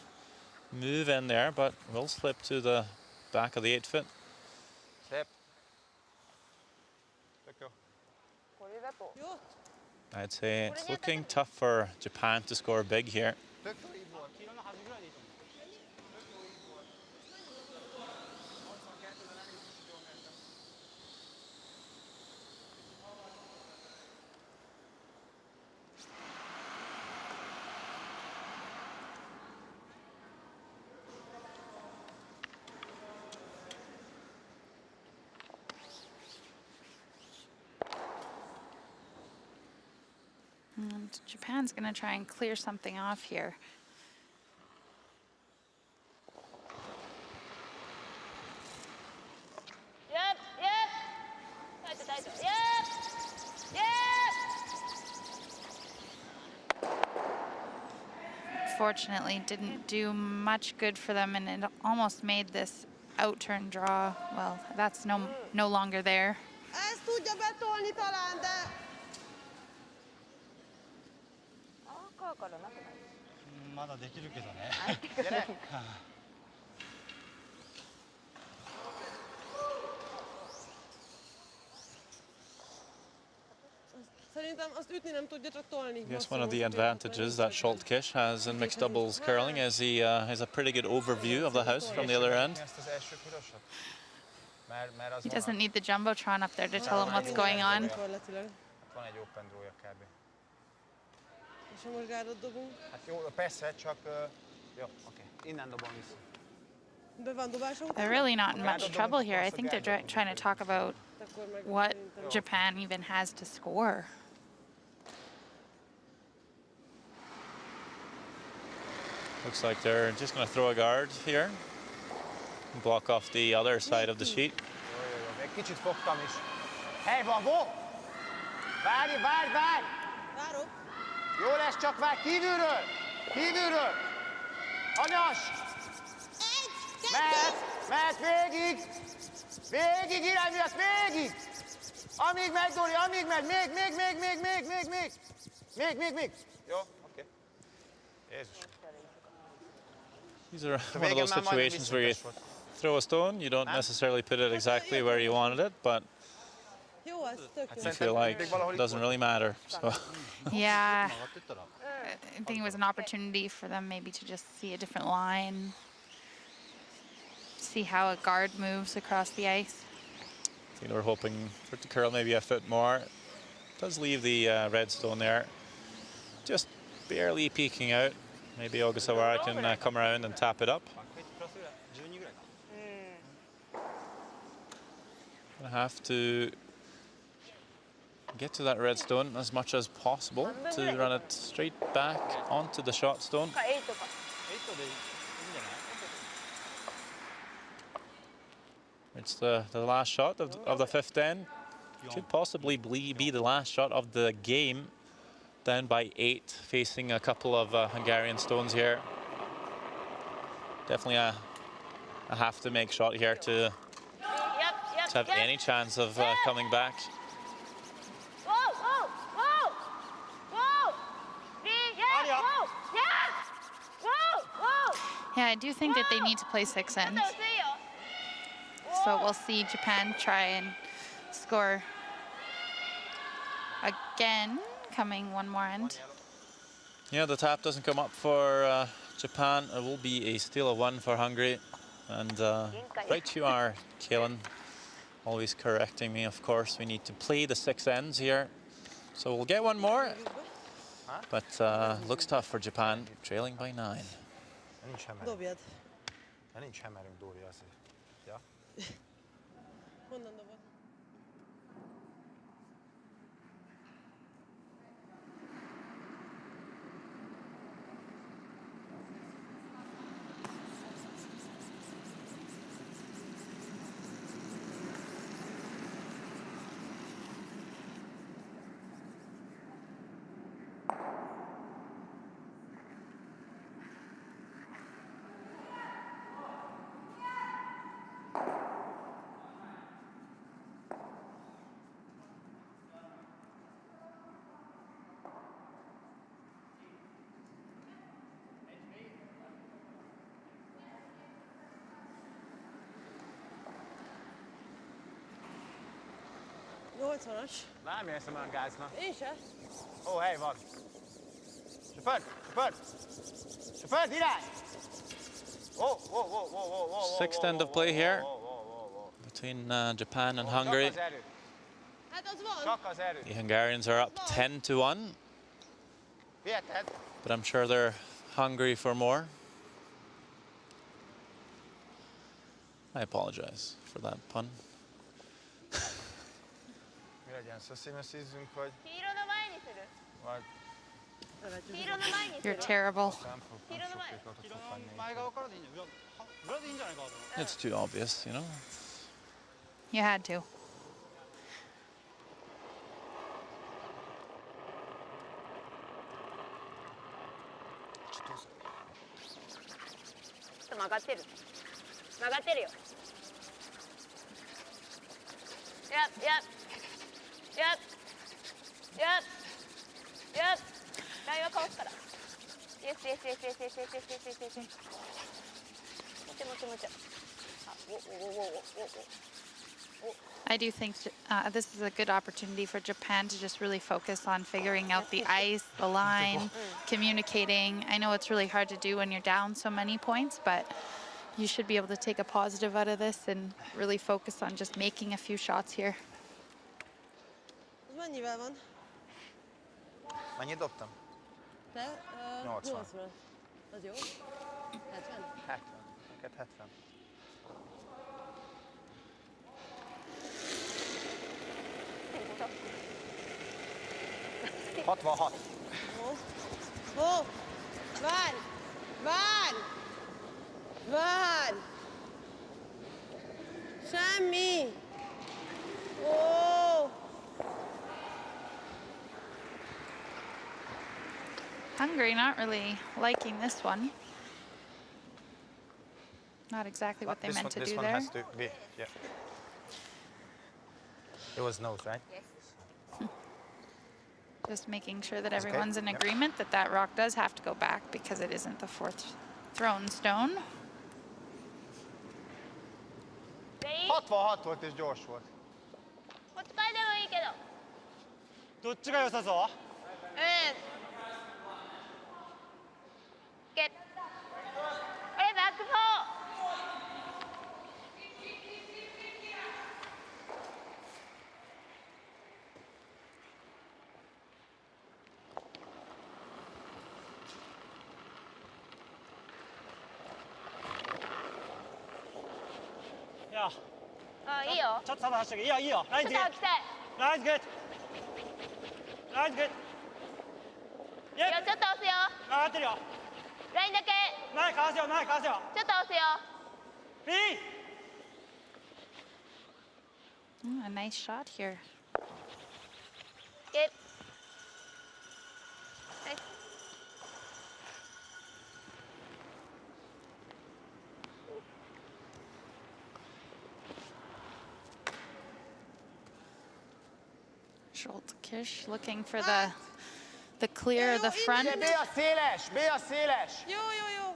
move in there, but will slip to the back of the 8-foot. I'd say it's looking tough for Japan to score big here. And Japan's going to try and clear something off here. Yep, yep. Tight, yep, yep. Fortunately, didn't do much good for them, and it almost made this out-turn draw. Well, that's no longer there. Ezt tudja betolni talán, de... Szerintem azt ütni nem tudja, csak tolni. Yes, one of the advantages that Scholtkish has in mixed doubles curling is he has a pretty good overview of the house from the other end. He doesn't need the Jumbotron up there to tell him what's going on. Van egy open draw-ja kb. És ha most gárdot dobunk? Hát jó, persze, csak... Jó, oké. Innen dobom vissza. Be van dobásunk? They're really not in much trouble here. I think they're trying to talk about what Japan even has to score. Looks like they're just going to throw a guard here. Block off the other side of the sheet. Jó, egy kicsit fogtam is. Hely van, Bo! Várj! Várok. Jó lesz, csak várj, kívülről! Kívülről! Anyas! Mehet végig! Végig, irány miatt, végig! Amíg megy, Dori, amíg megy, még! Jó, oké. Jézus. These are one of those situations where you throw a stone, you don't necessarily put it exactly where you wanted it, but Jó, ez tök jó. you feel like it doesn't really matter. So. Yeah. I think it was an opportunity for them maybe to just see a different line, see how a guard moves across the ice. I think they were hoping for it to curl maybe a foot more. It does leave the red stone there, just barely peeking out. Maybe Ogasawara can come around and tap it up. Gonna have to get to that red stone as much as possible to run it straight back onto the shot stone. It's the last shot of the fifth end. Could possibly be the last shot of the game. Down by 8, facing a couple of Hungarian stones here. Definitely a have to make shot here to have any chance of coming back. Yeah, I do think that they need to play 6 ends. So we'll see Japan try and score again, coming one more end. Yeah, the tap doesn't come up for Japan. It will be a steal of 1 for Hungary. And right you are, Kaelin. Always correcting me, of course. We need to play the 6 ends here. So we'll get one more. But looks tough for Japan, trailing by 9. Dobjad. Nincs hemerünk, Dóri, azért. Ja? Honnan dobod? Nyolcvanas. Nem érzem olyan gáznak. Én se. Ó, hely van. Söpörd, irány! Sixth end of play here between Japan and Hungary. Hát az van. Csak az erő. The Hungarians are up 10-1, Viheted? but I'm sure they're hungry for more. I apologize for that pun. Mi legyen, szösszémeszízzünk, vagy... Vagy... You're terrible. It's too obvious, you know. You had to. Yep. ラインはかわすから。Yes. もち。I do think this is a good opportunity for Japan to just really focus on figuring out the ice, the line, communicating. I know it's really hard to do when you're down so many points, but you should be able to take a positive out of this and really focus on just making a few shots here. Az mennyivel van? Mennyit dobtam? Te? 80. 80. Az jó? 70? 70. Neked 70. Ó, várj! Várj! Várj! Semmi! Ó! Hungary not really liking this one. Not exactly what they meant to this do one there. has to be, yeah. It was nose, right? Just making sure that It's okay. everyone's in Yep. agreement that that rock does have to go back because it isn't the fourth thrown stone. 66 volt és gyors volt. こっち変えてもいいけど。どっちが良さそう？ゲッ。これバックフォー。いや、あ、いいよ。ちょっとサバ走っていいよ、いいよ。ラインちょズゲット。っと来たい。ラインズゲット。ラインズゲット。イェッいや、ちょっと押すよ。上がってるよ。ラインだけ。前かわせよ、前かわせよ。ちょっと押すよ。ピン。A nice shot here. ゲッ。はい。 Schultkish looking for the clear of the front. B a széles! B a széles! Jó, jó, jó.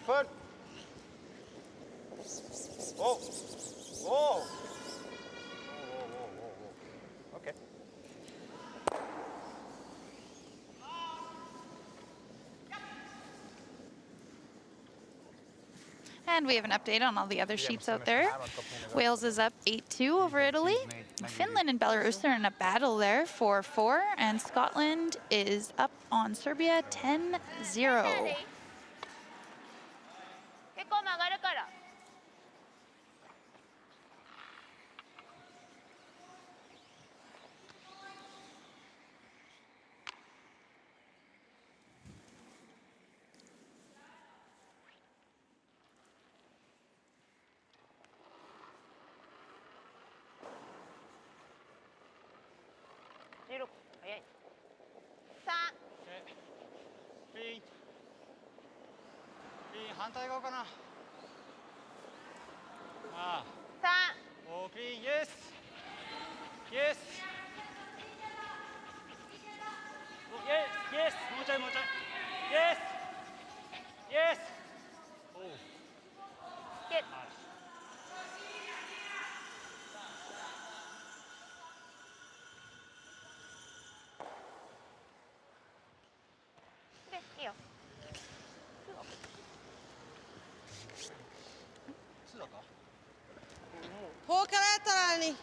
Föl! Ó! Ó! Oké. And we have an update on all the other sheets out there. Wales is up 8-2 over Italy. Finland and Belarus are in a battle there, 4-4. And Scotland is up on Serbia 10-0. 結構曲がるから。16、早い。3、ピン。ピン、反対側かな。ああ。 3、おー、ピン、イエス。イエス。おイエス、イエス。もうちょい、もうちょい。イエス。イエス。おう。ゲッ。 で、いいよ。ツーだか？ Hol kell eltalálni?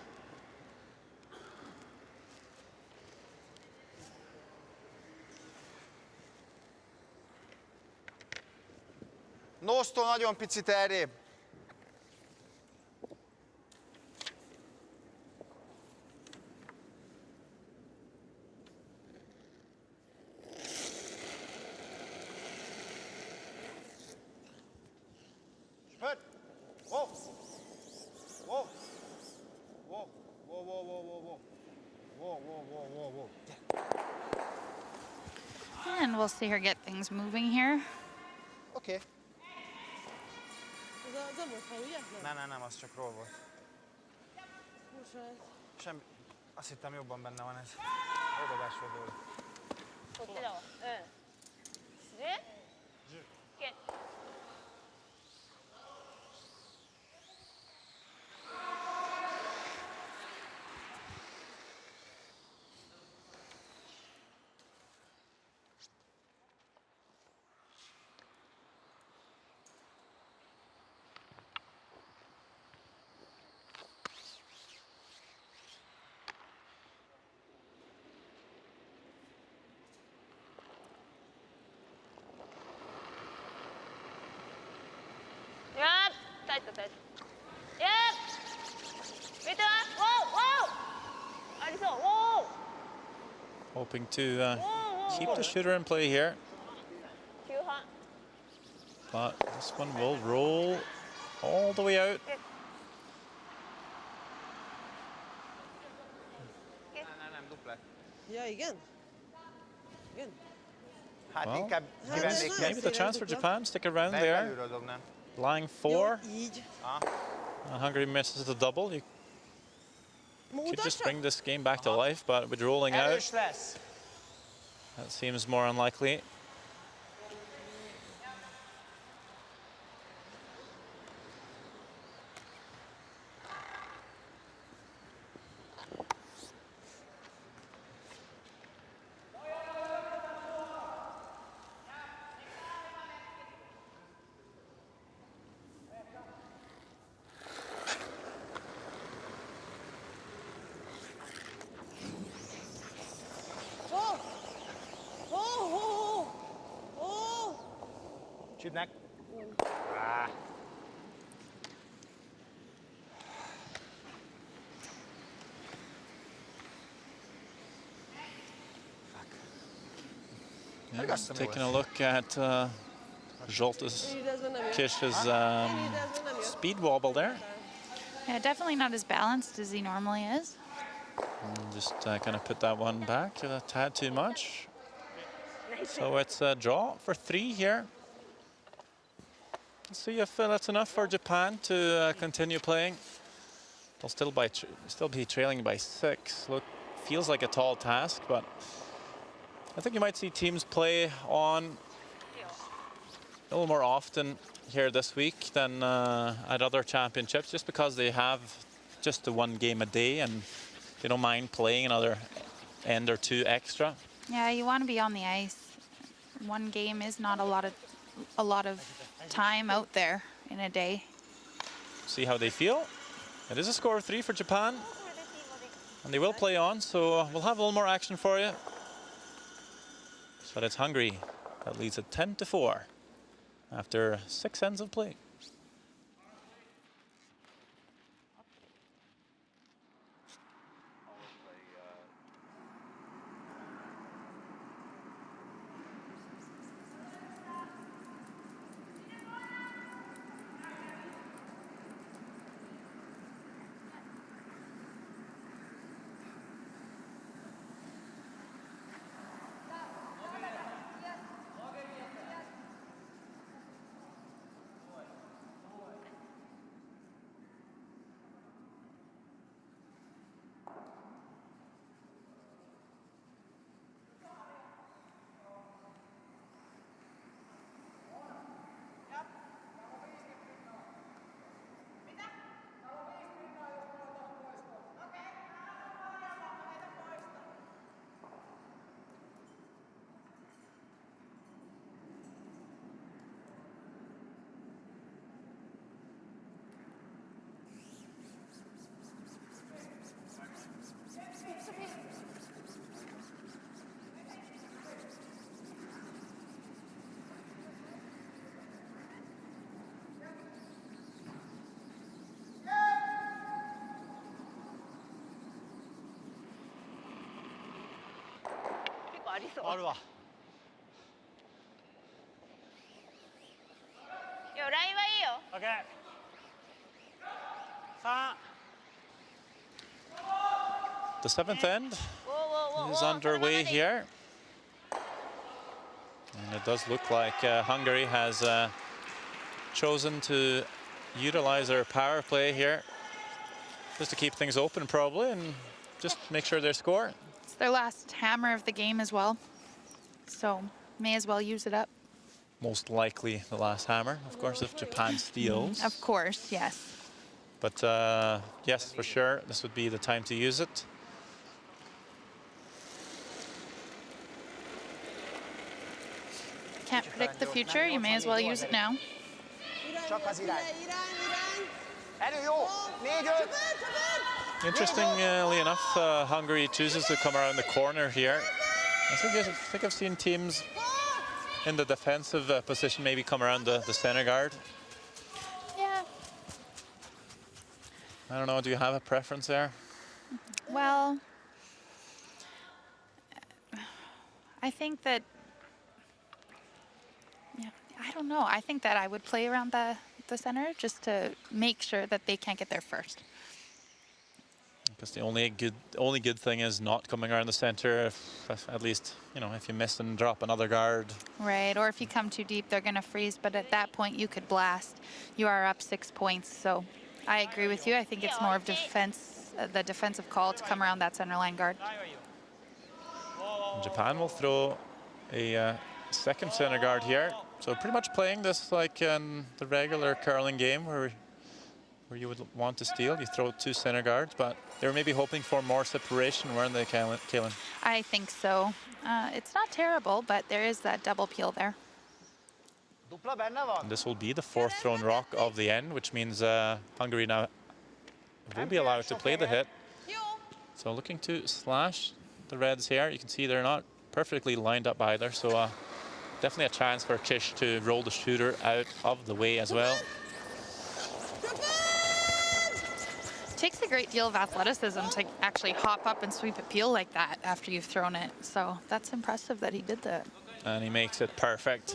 Nosztól nagyon picit errébb. Föl! Wow! Wow! Wow! Wow, wow, wow, wow, wow. Wow, wow, wow, wow, wow. And we'll see her get things moving here. Oké. Ez a most, ugye? Nem, az csak roll volt. Most lehet. Semmi. Azt hittem jobban benne van ez. Oldobás volt belőle. こっちだわ。うん。10？ ゲッ。 タイトタイト。Wait, whoa, whoa! Alisa, whoa! Hoping to keep the shooter in play here. But this one will roll all the way out. Nem dupla. Ja, igen. Igen. Hát Well, inkább hát kivennék ez Maybe the chance for Japan, stick around Meg there. belülről dobnám. Lying Jó, 4. így. Hungary misses the double. You could just Mutassa. bring this game back to life, but with rolling out, Erős lesz. that seems more unlikely. Oh! Oh, oh, oh! Csibnek. Yeah, taking a look at Zsolta's, Idézve nem jött. Kish's Idézve nem jött. speed wobble there. Yeah, definitely not as balanced as he normally is. Just kind of put that one back a tad too much. So it's a draw for 3 here. Let's see if that's enough for Japan to continue playing. They'll still be trailing by 6. Look, feels like a tall task, but I think you might see teams play on a little more often here this week than at other championships, just because they have just the 1 game a day and they don't mind playing another end or 2 extra. Yeah, you want to be on the ice. 1 game is not a lot of time out there in a day. See how they feel. It is a score of 3 for Japan, and they will play on, so we'll have a little more action for you. But it's Hungary that leads at 10-4 after 6 ends of play.あるわ。いや、ラインはいいよ。オッケー。3。 The 7th end Whoa, is underway here. And it does look like Hungary has chosen to utilize their power play here just to keep things open probably and just make sure they score. It's their last hammer of the game as well, so may as well use it up. Most likely the last hammer, of course, if Japan steals. Of course, yes. But yes, for sure, this would be the time to use it. Can't predict the future, you may as well use it now. Csak az irány. Irány. Erő, jó! 4-5! Interestingly enough, Hungary chooses to come around the corner here. I think I've seen teams in the defensive position maybe come around the center guard. Yeah. I don't know, do you have a preference there? Well, I think that, yeah, I don't know. I think that I would play around the center just to make sure that they can't get there first. Because the only good thing is not coming around the center. If at least, you know, if you miss and drop another guard. Right, or if you come too deep, they're going to freeze. But at that point, you could blast. You are up 6 points. So I agree with you. I think it's more of defense, the defensive call to come around that center line guard. Japan will throw a second center guard here. So pretty much playing this like in the regular curling game where you would want to steal. You throw 2 center guards, but they were maybe hoping for more separation, weren't they, Kaylin? I think so. It's not terrible, but there is that double peel there. Dupla benne van. And this will be the 4th thrown rock of the end, which means Hungary now will be allowed to play the hit. So looking to slash the Reds here. You can see they're not perfectly lined up either, so definitely a chance for Kish to roll the shooter out of the way as well. Takes a great deal of athleticism to actually hop up and sweep a peel like that after you've thrown it. So that's impressive that he did that. And he makes it perfect.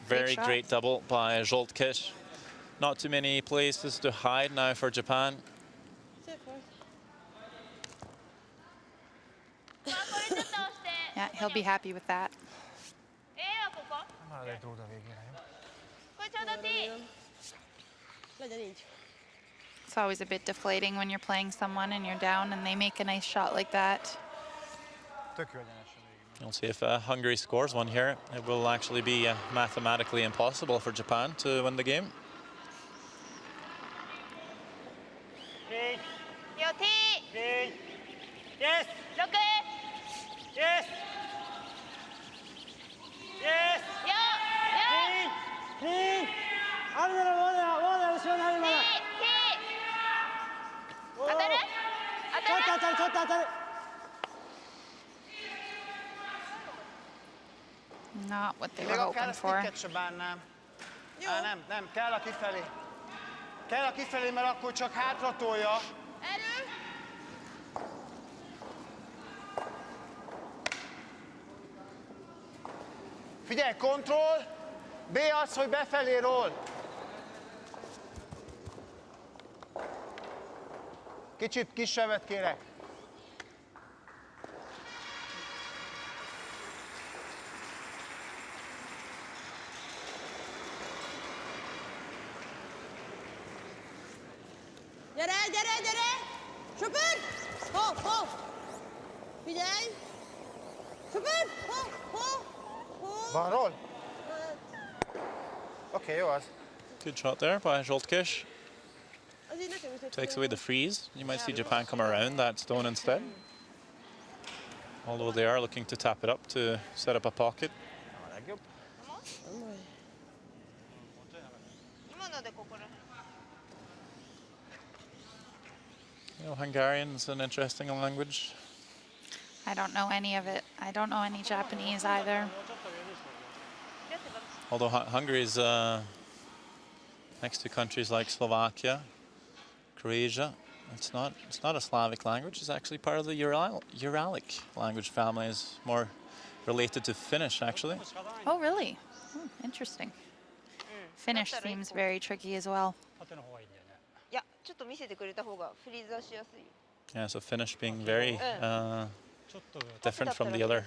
Very great double by Zsolt Kish. Not too many places to hide now for Japan. Yeah, he'll be happy with that. Már lehet róla végére, jó? Legyen így. It's always a bit deflating when you're playing someone and you're down and they make a nice shot like that. Tök jó egyenesen végig. We'll see if Hungary scores one here. It will actually be mathematically impossible for Japan to win the game. Yes! Yes! Yes! Clean! Alberta,後ろにあるまだ。ちょっと当たる。 Not what they were Még akár hoping a for. sticket se bánnám. Nem, kell a kifelé. Kell a kifelé, mert akkor csak hátra tolja. Figyelj, kontroll! B az, hogy befelé roll. Kicsit kisebbet kérek. Gyere! Söpör! Ho! Figyelj! Söpör! Ho! Balról? Oké, jó az. Good shot there by Zsolt Kish. Az így nekem is egy Takes away the freeze. You might see Japan come around that stone instead. Although they are looking to tap it up to set up a pocket. A legjobb. You know, Hungarian's an interesting language. I don't know any of it. I don't know any Japanese either. Although Hungary's next to countries like Slovakia, Croatia, it's not a Slavic language. It's actually part of the Uralic language family. It's more related to Finnish, actually. Oh, really? Interesting. Finnish seems very tricky as well. いや、ちょっと見せてくれた方がフリーズはしやすいよ。 Yeah, so Finnish being very different from the other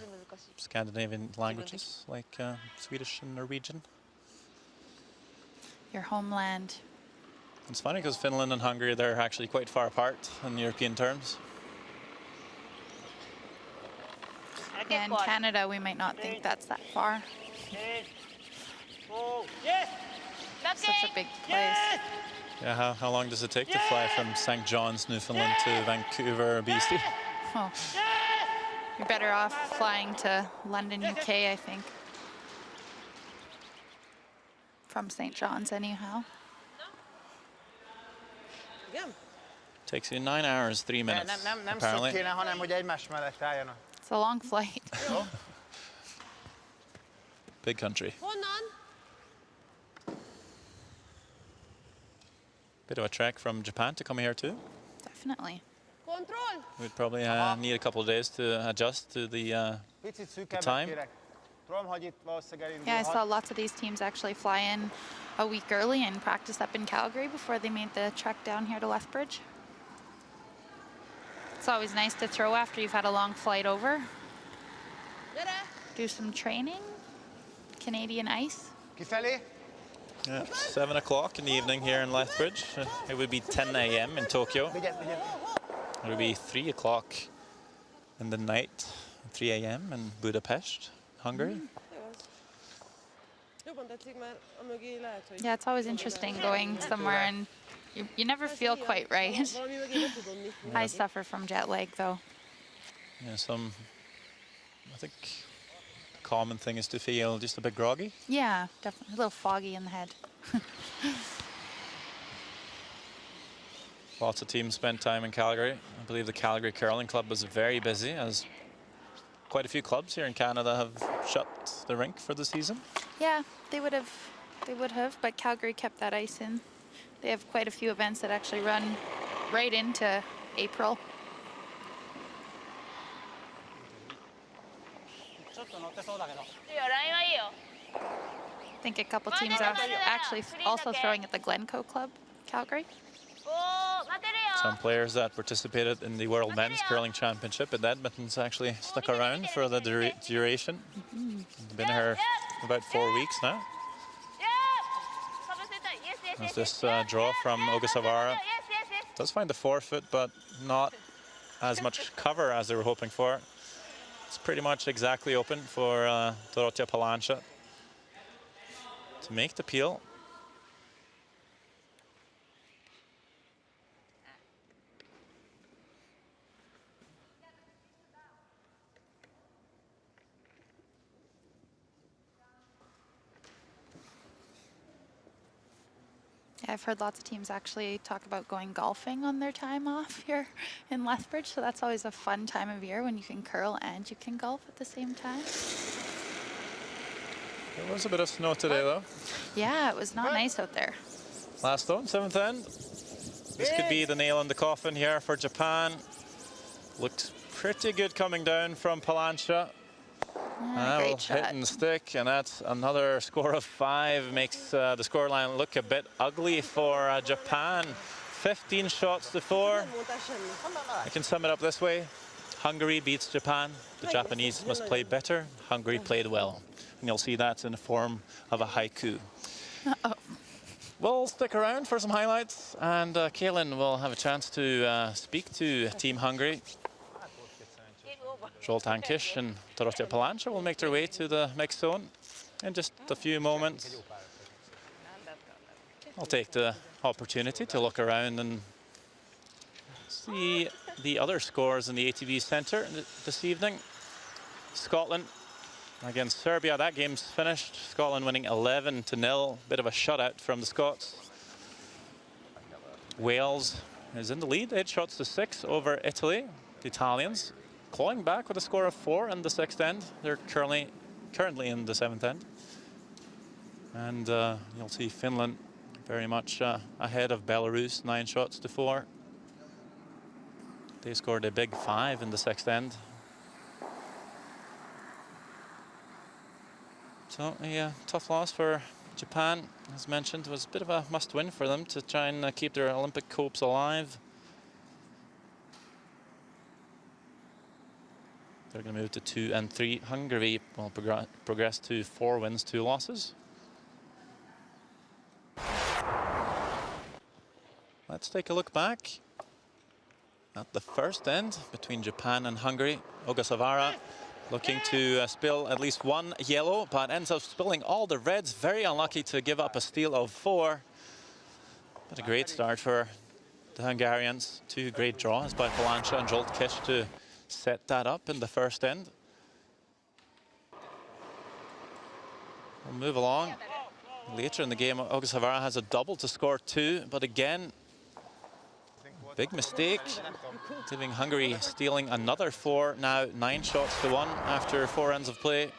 Scandinavian languages like Swedish and Norwegian. Your homeland. It's funny because Finland and Hungary, they're actually quite far apart in European terms. Yeah, in Canada, we might not think that's that far. Yes! Such a big place. Yeah, how long does it take to fly from St. John's, Newfoundland to Vancouver, BC? Oh. You're better off flying to London, UK, I think. From St. John's, anyhow. Igen? Takes you 9 hours, 3 minutes, Nem szok apparently. kéne, hanem hogy egymás mellett álljanak. It's a long flight. Big country. Honnan? Bit of a trek from Japan to come here too. Definitely. Control! We'd probably need a couple of days to adjust to the Picit szűkebbet time. kérek. Tudom, hogy itt valószínűleg Yeah, I saw elindulhat. lots of these teams actually fly in a week early and practice up in Calgary before they made the trek down here to Lethbridge. It's always nice to throw after you've had a long flight over. Gyere! Do some training. Canadian ice. Kifelé? Yeah, 7 o'clock in the evening here in Lethbridge. It would be 10 a.m. in Tokyo. Vigyed, vigyed. It would be 3 o'clock in the night, 3 a.m. in Budapest, Hungary. Jobban tetszik, mert a mögé lehet, hogy... Yeah, it's always interesting going somewhere and you never feel quite right. Valami mögé be tudom nyitni. I suffer from jet lag though. Yeah, I think the common thing is to feel just a bit groggy. Yeah, definitely a little foggy in the head. Lots of teams spent time in Calgary. I believe the Calgary Curling Club was very busy, as quite a few clubs here in Canada have shut the rink for the season. Yeah, they would have, but Calgary kept that ice in. They have quite a few events that actually run right into April. ちょっと乗ってそうだけど。いいよ、ラインはいいよ。 I think a couple teams are actually also throwing at the Glencoe Club, Calgary. おー、待てるよ。 Some players that participated in the World Men's Curling Championship in Edmonton's actually stuck around for the duration. They've been here about 4 weeks now. いやー、かぶせたい。Yes, yes, yes, As yes. this draw from Ogasawara Yes, yes, yes. does find the forefoot, but not as much cover as they were hoping for. It's pretty much exactly open for Dorothea Palancia to make the peel. Yeah, I've heard lots of teams actually talk about going golfing on their time off here in Lethbridge, so that's always a fun time of year when you can curl and you can golf at the same time. There was a bit of snow today, though. Yeah, it was not nice out there. Last stone, 7th end. This could be the nail in the coffin here for Japan. Looked pretty good coming down from Palancia. Yeah, great shot. Hit and stick, and that's another score of 5. Makes the scoreline look a bit ugly for Japan. 15 shots to 4. Nem mondtál semmit. I can sum it up this way. Hungary beats Japan. The Japanese must play better. Hungary played well. And you'll see that in the form of a haiku. Uh-oh. We'll stick around for some highlights, and Kaylin will have a chance to speak to Team Hungary. Zoltán Kiss and Dorothea Palancia will make their way to the mixed zone in just a few moments. I'll take the opportunity to look around and see the other scores in the ATV Centre this evening. Scotland against Serbia, that game's finished. Scotland winning 11-0, bit of a shutout from the Scots. Wales is in the lead, 8 shots to 6 over Italy. The Italians clawing back with a score of 4 in the 6th end. They're currently in the 7th end. And you'll see Finland very much ahead of Belarus, 9 shots to 4. They scored a big 5 in the 6th end. So a tough loss for Japan, as mentioned. It was a bit of a must-win for them to try and keep their Olympic hopes alive. They're going to move to 2 and 3. Hungary will progress to 4 wins, 2 losses. Let's take a look back at the first end between Japan and Hungary. Ogasawara looking to spill at least 1 yellow, but ends up spilling all the reds. Very unlucky to give up a steal of 4. But a great start for the Hungarians. 2 great draws by Palancia and Zoltán Kiss to set that up in the first end. We'll move along. Later in the game, Ogasawara has a double to score 2, but again, big mistake, leaving Hungary stealing another 4, now 9 shots to 1 after 4 ends of play.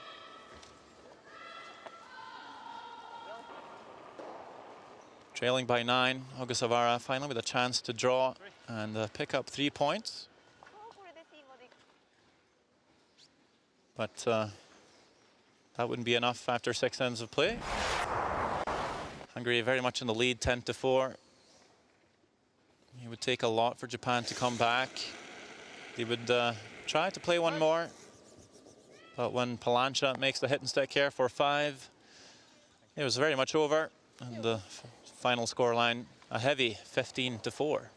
Trailing by 9, Ogasawara finally with a chance to draw and pick up 3 points. But that wouldn't be enough after 6 ends of play. Hungary very much in the lead, 10-4. It would take a lot for Japan to come back. They would try to play one more. But when Palancha makes the hit and stick here for 5, it was very much over. And the final scoreline, a heavy 15-4.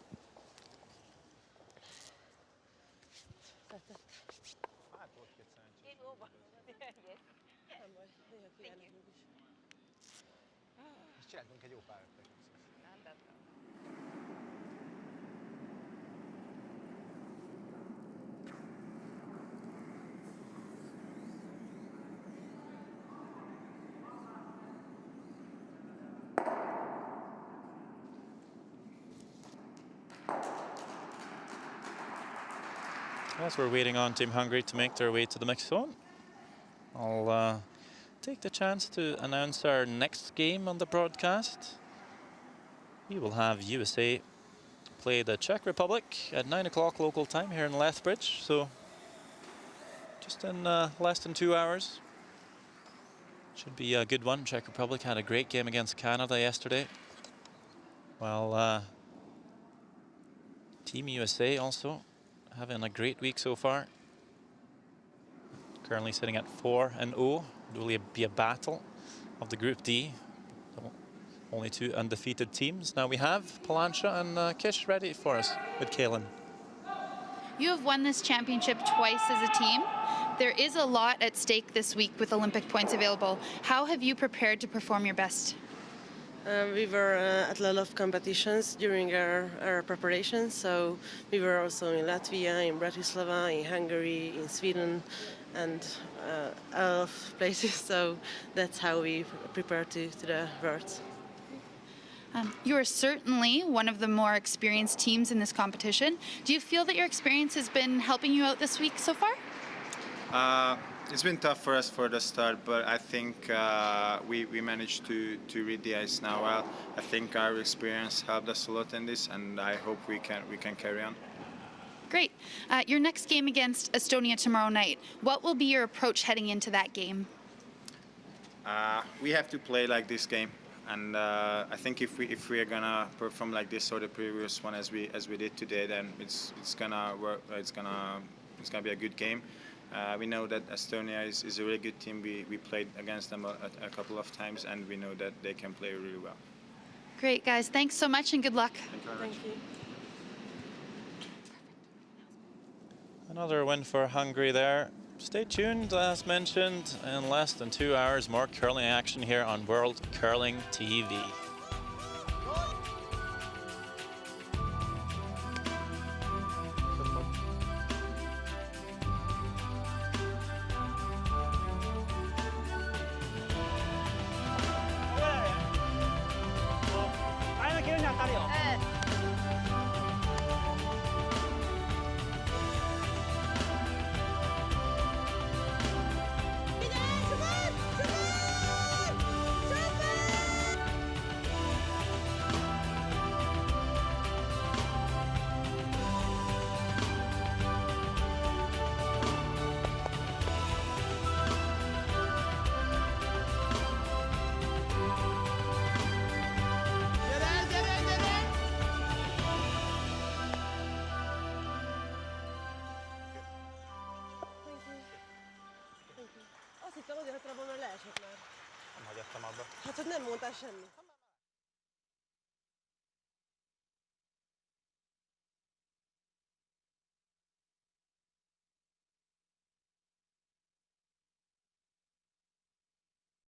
Csináltunk egy jó párat. As we're waiting on Team Hungary to make their way to the mix zone, I'll take the chance to announce our next game on the broadcast. We will have USA play the Czech Republic at 9 o'clock local time here in Lethbridge. So just in less than 2 hours. Should be a good one. Czech Republic had a great game against Canada yesterday. Well, Team USA also having a great week so far. Currently sitting at 4-0. It will be a battle of the Group D. Only 2 undefeated teams. Now we have Palancha and Kish ready for us with Kaelin. You have won this championship twice as a team. There is a lot at stake this week with Olympic points available. How have you prepared to perform your best? We were at a lot of competitions during our preparation, so we were also in Latvia, in Bratislava, in Hungary, in Sweden, and a lot of places, so that's how we prepare to the Worlds. You are certainly one of the more experienced teams in this competition. Do you feel that your experience has been helping you out this week so far? It's been tough for us for the start, but I think we managed to read the ice now well. I think our experience helped us a lot in this, and I hope we can carry on. Great. Your next game against Estonia tomorrow night. What will be your approach heading into that game? We have to play like this game, and I think if we are gonna perform like this or the previous one as we did today, then it's gonna work. It's gonna be a good game. We know that Estonia is a really good team. We played against them a couple of times, and we know that they can play really well. Great, guys. Thanks so much and good luck. Thank you very much. Thank you. Another win for Hungary there. Stay tuned, as mentioned, in less than 2 hours, more curling action here on World Curling TV. Azt hittem, azért hagytam volna, hogy leesett már. Nem hagyattam abba. Hát, hogy nem mondtál semmit.